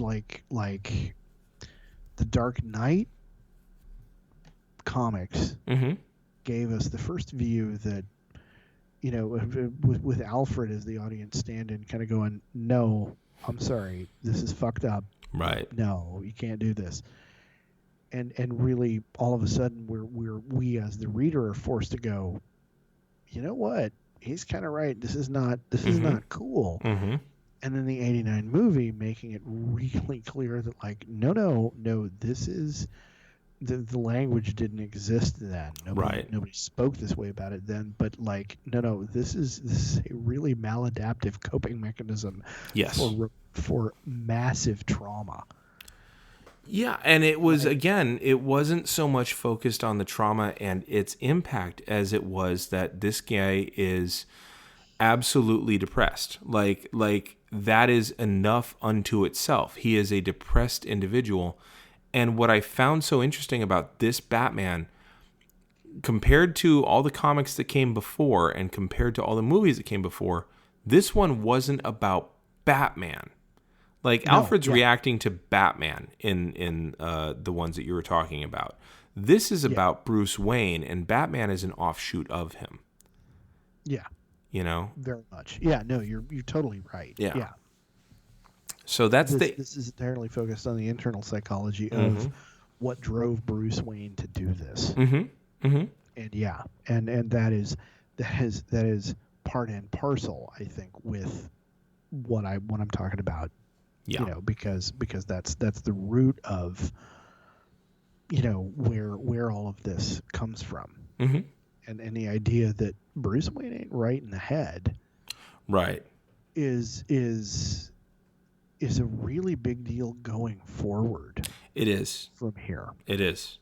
like the Dark Knight comics gave us the first view that with Alfred as the audience stand-in, kind of going, no, I'm sorry, this is fucked up. Right. No, you can't do this. And really, all of a sudden, we as the reader are forced to go, you know what? He's kind of right. This is not cool. Mm-hmm. And then the '89 movie making it really clear that, like, no, this is the language didn't exist then. Nobody spoke this way about it then. But like, no, this is a really maladaptive coping mechanism. Yes. For massive trauma. Yeah, and it was, again, it wasn't so much focused on the trauma and its impact as it was that this guy is absolutely depressed. Like that is enough unto itself. He is a depressed individual. And what I found so interesting about this Batman, compared to all the comics that came before and compared to all the movies that came before, this one wasn't about Batman. Like, Alfred's reacting to Batman in the ones that you were talking about. This is about Bruce Wayne, and Batman is an offshoot of him. Yeah. Very much. Yeah, no, you're totally right. Yeah. So this is entirely focused on the internal psychology of what drove Bruce Wayne to do this. Mm-hmm. Mm-hmm. And that is part and parcel, I think, with what I'm talking about. Yeah. Because that's the root of where all of this comes from. Mm-hmm. And the idea that Bruce Wayne ain't right in the head, right, is a really big deal going forward. It is. From here. It is.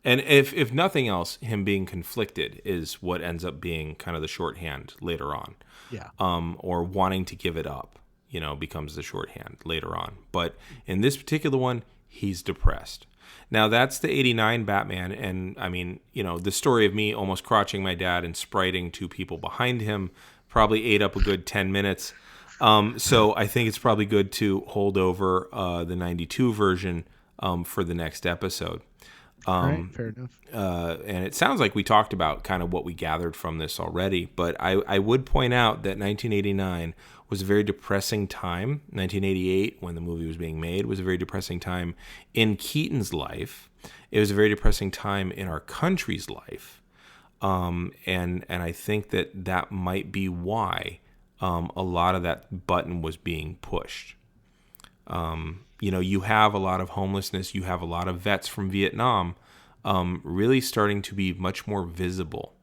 And if nothing else, him being conflicted is what ends up being kind of the shorthand later on. Yeah. Or wanting to give it up, becomes the shorthand later on. But in this particular one, he's depressed. Now, that's the '89 Batman, and I mean, the story of me almost crotching my dad and spriting two people behind him probably ate up a good 10 minutes. So I think it's probably good to hold over the 92 version for the next episode. Right, fair enough. And it sounds like we talked about kind of what we gathered from this already, but I would point out that 1989 was a very depressing time. 1988, when the movie was being made, was a very depressing time in Keaton's life. It was a very depressing time in our country's life. And I think that might be why a lot of that button was being pushed. You have a lot of homelessness. You have a lot of vets from Vietnam really starting to be much more visible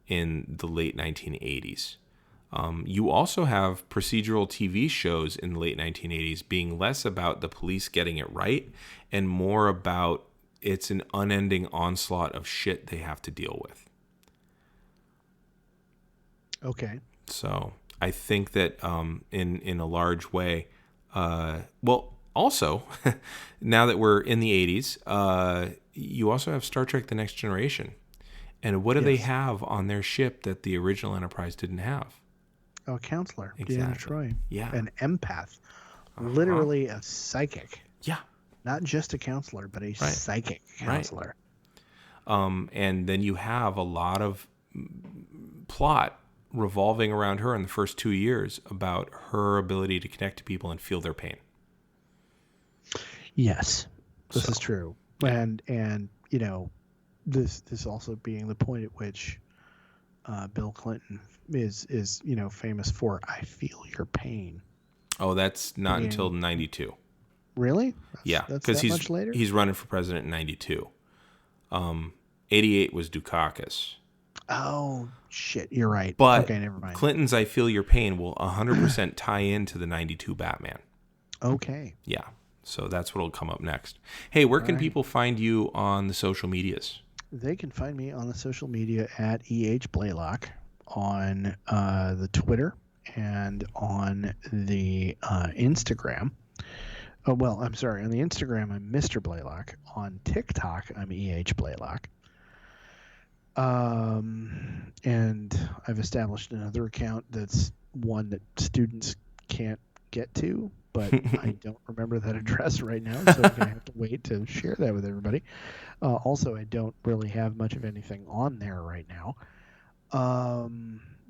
in the late 1980s. You also have procedural TV shows in the late 1980s being less about the police getting it right and more about it's an unending onslaught of shit they have to deal with. Okay. So I think that in a large way, also, now that we're in the 80s, you also have Star Trek The Next Generation. And what do they have on their ship that the original Enterprise didn't have? Oh, counselor. Exactly. Deanna Troi. Yeah. An empath. Literally a psychic. Yeah. Not just a counselor, but a psychic counselor. Right. And then you have a lot of plot revolving around her in the first 2 years about her ability to connect to people and feel their pain. Yes, this is true. And this also being the point at which Bill Clinton is famous for "I feel your pain." Oh, that's not until 92. Really? Yeah, because much later. He's running for president in 92. 88 was Dukakis. Oh shit, you're right. But okay, never mind. Clinton's "I Feel Your Pain" will 100% tie into the 92 Batman. Okay. Yeah. So that's what'll come up next. Hey, where can people find you on the social medias? They can find me on the social media at Blaylock on the Twitter and on the Instagram. Oh, well, I'm sorry. On the Instagram, I'm Mr. Blaylock. On TikTok, I'm Blaylock. And I've established another account that's one that students can't get to, but I don't remember that address right now, so I'm going to have to wait to share that with everybody. Also, I don't really have much of anything on there right now.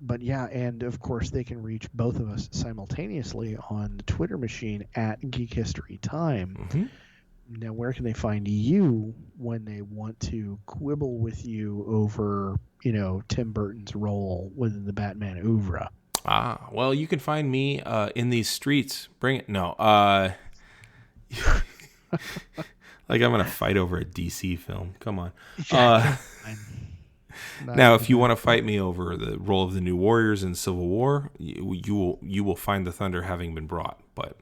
But yeah, and of course they can reach both of us simultaneously on the Twitter machine at Geek History Time. Mm-hmm. Now, where can they find you when they want to quibble with you over, Tim Burton's role within the Batman oeuvre? Well, you can find me in these streets. Bring it. No. Like I'm going to fight over a DC film. Come on. Now, if you want to fight me over the role of the New Warriors in Civil War, you will find the thunder having been brought. But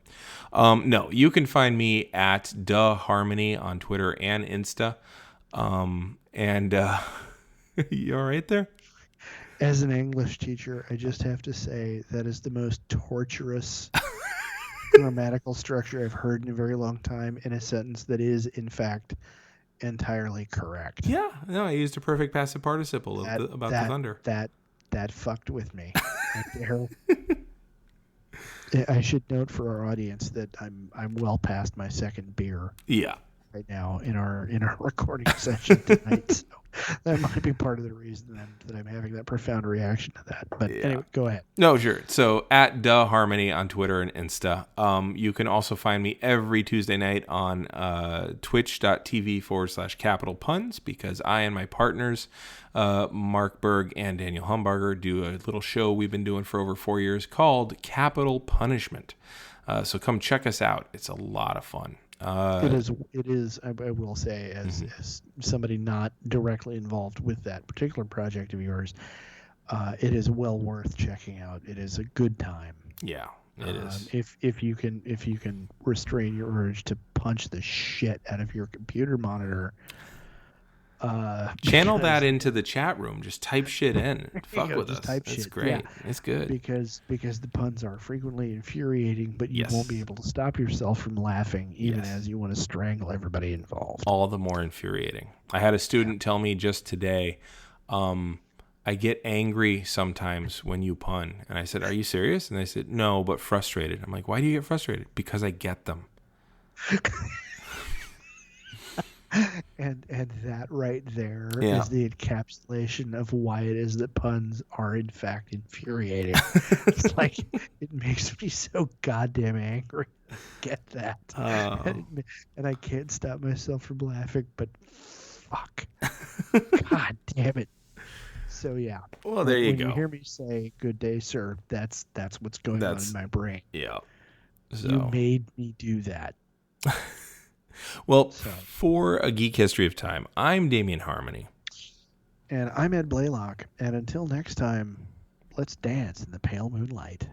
no, you can find me at Harmony on Twitter and Insta. And you all right there? As an English teacher, I just have to say that is the most torturous grammatical structure I've heard in a very long time in a sentence that is, in fact, entirely correct. Yeah, no, I used a perfect passive participle about the thunder. That fucked with me. I should note for our audience that I'm well past my second beer. Yeah. Right now in our recording session tonight, so that might be part of the reason that I'm having that profound reaction to that. But anyway, go ahead. No, sure. So at Harmony on Twitter and Insta. You can also find me every Tuesday night on twitch.tv/Capital Puns because I and my partners, Mark Berg and Daniel Humbarger, do a little show we've been doing for over 4 years called Capital Punishment. So come check us out. It's a lot of fun. It is. I will say, as somebody not directly involved with that particular project of yours, it is well worth checking out. It is a good time. Yeah, it is. If you can restrain your urge to punch the shit out of your computer monitor. Channel that into the chat room. Just type shit in. Fuck with us. It's great. Yeah. It's good. Because the puns are frequently infuriating, but you won't be able to stop yourself from laughing, even as you want to strangle everybody involved. All the more infuriating. I had a student tell me just today, I get angry sometimes when you pun. And I said, "Are you serious?" And they said, "No, but frustrated." I'm like, "Why do you get frustrated?" Because I get them. And that right there is the encapsulation of why it is that puns are in fact infuriating. It's like it makes me so goddamn angry. Get that? And I can't stop myself from laughing. But fuck, god damn it. So yeah. Well, there you go. When you hear me say "Good day, sir," that's what's going on in my brain. Yeah. So. You made me do that. Well, for A Geek History of Time, I'm Damian Harmony. And I'm Ed Blaylock. And until next time, let's dance in the pale moonlight.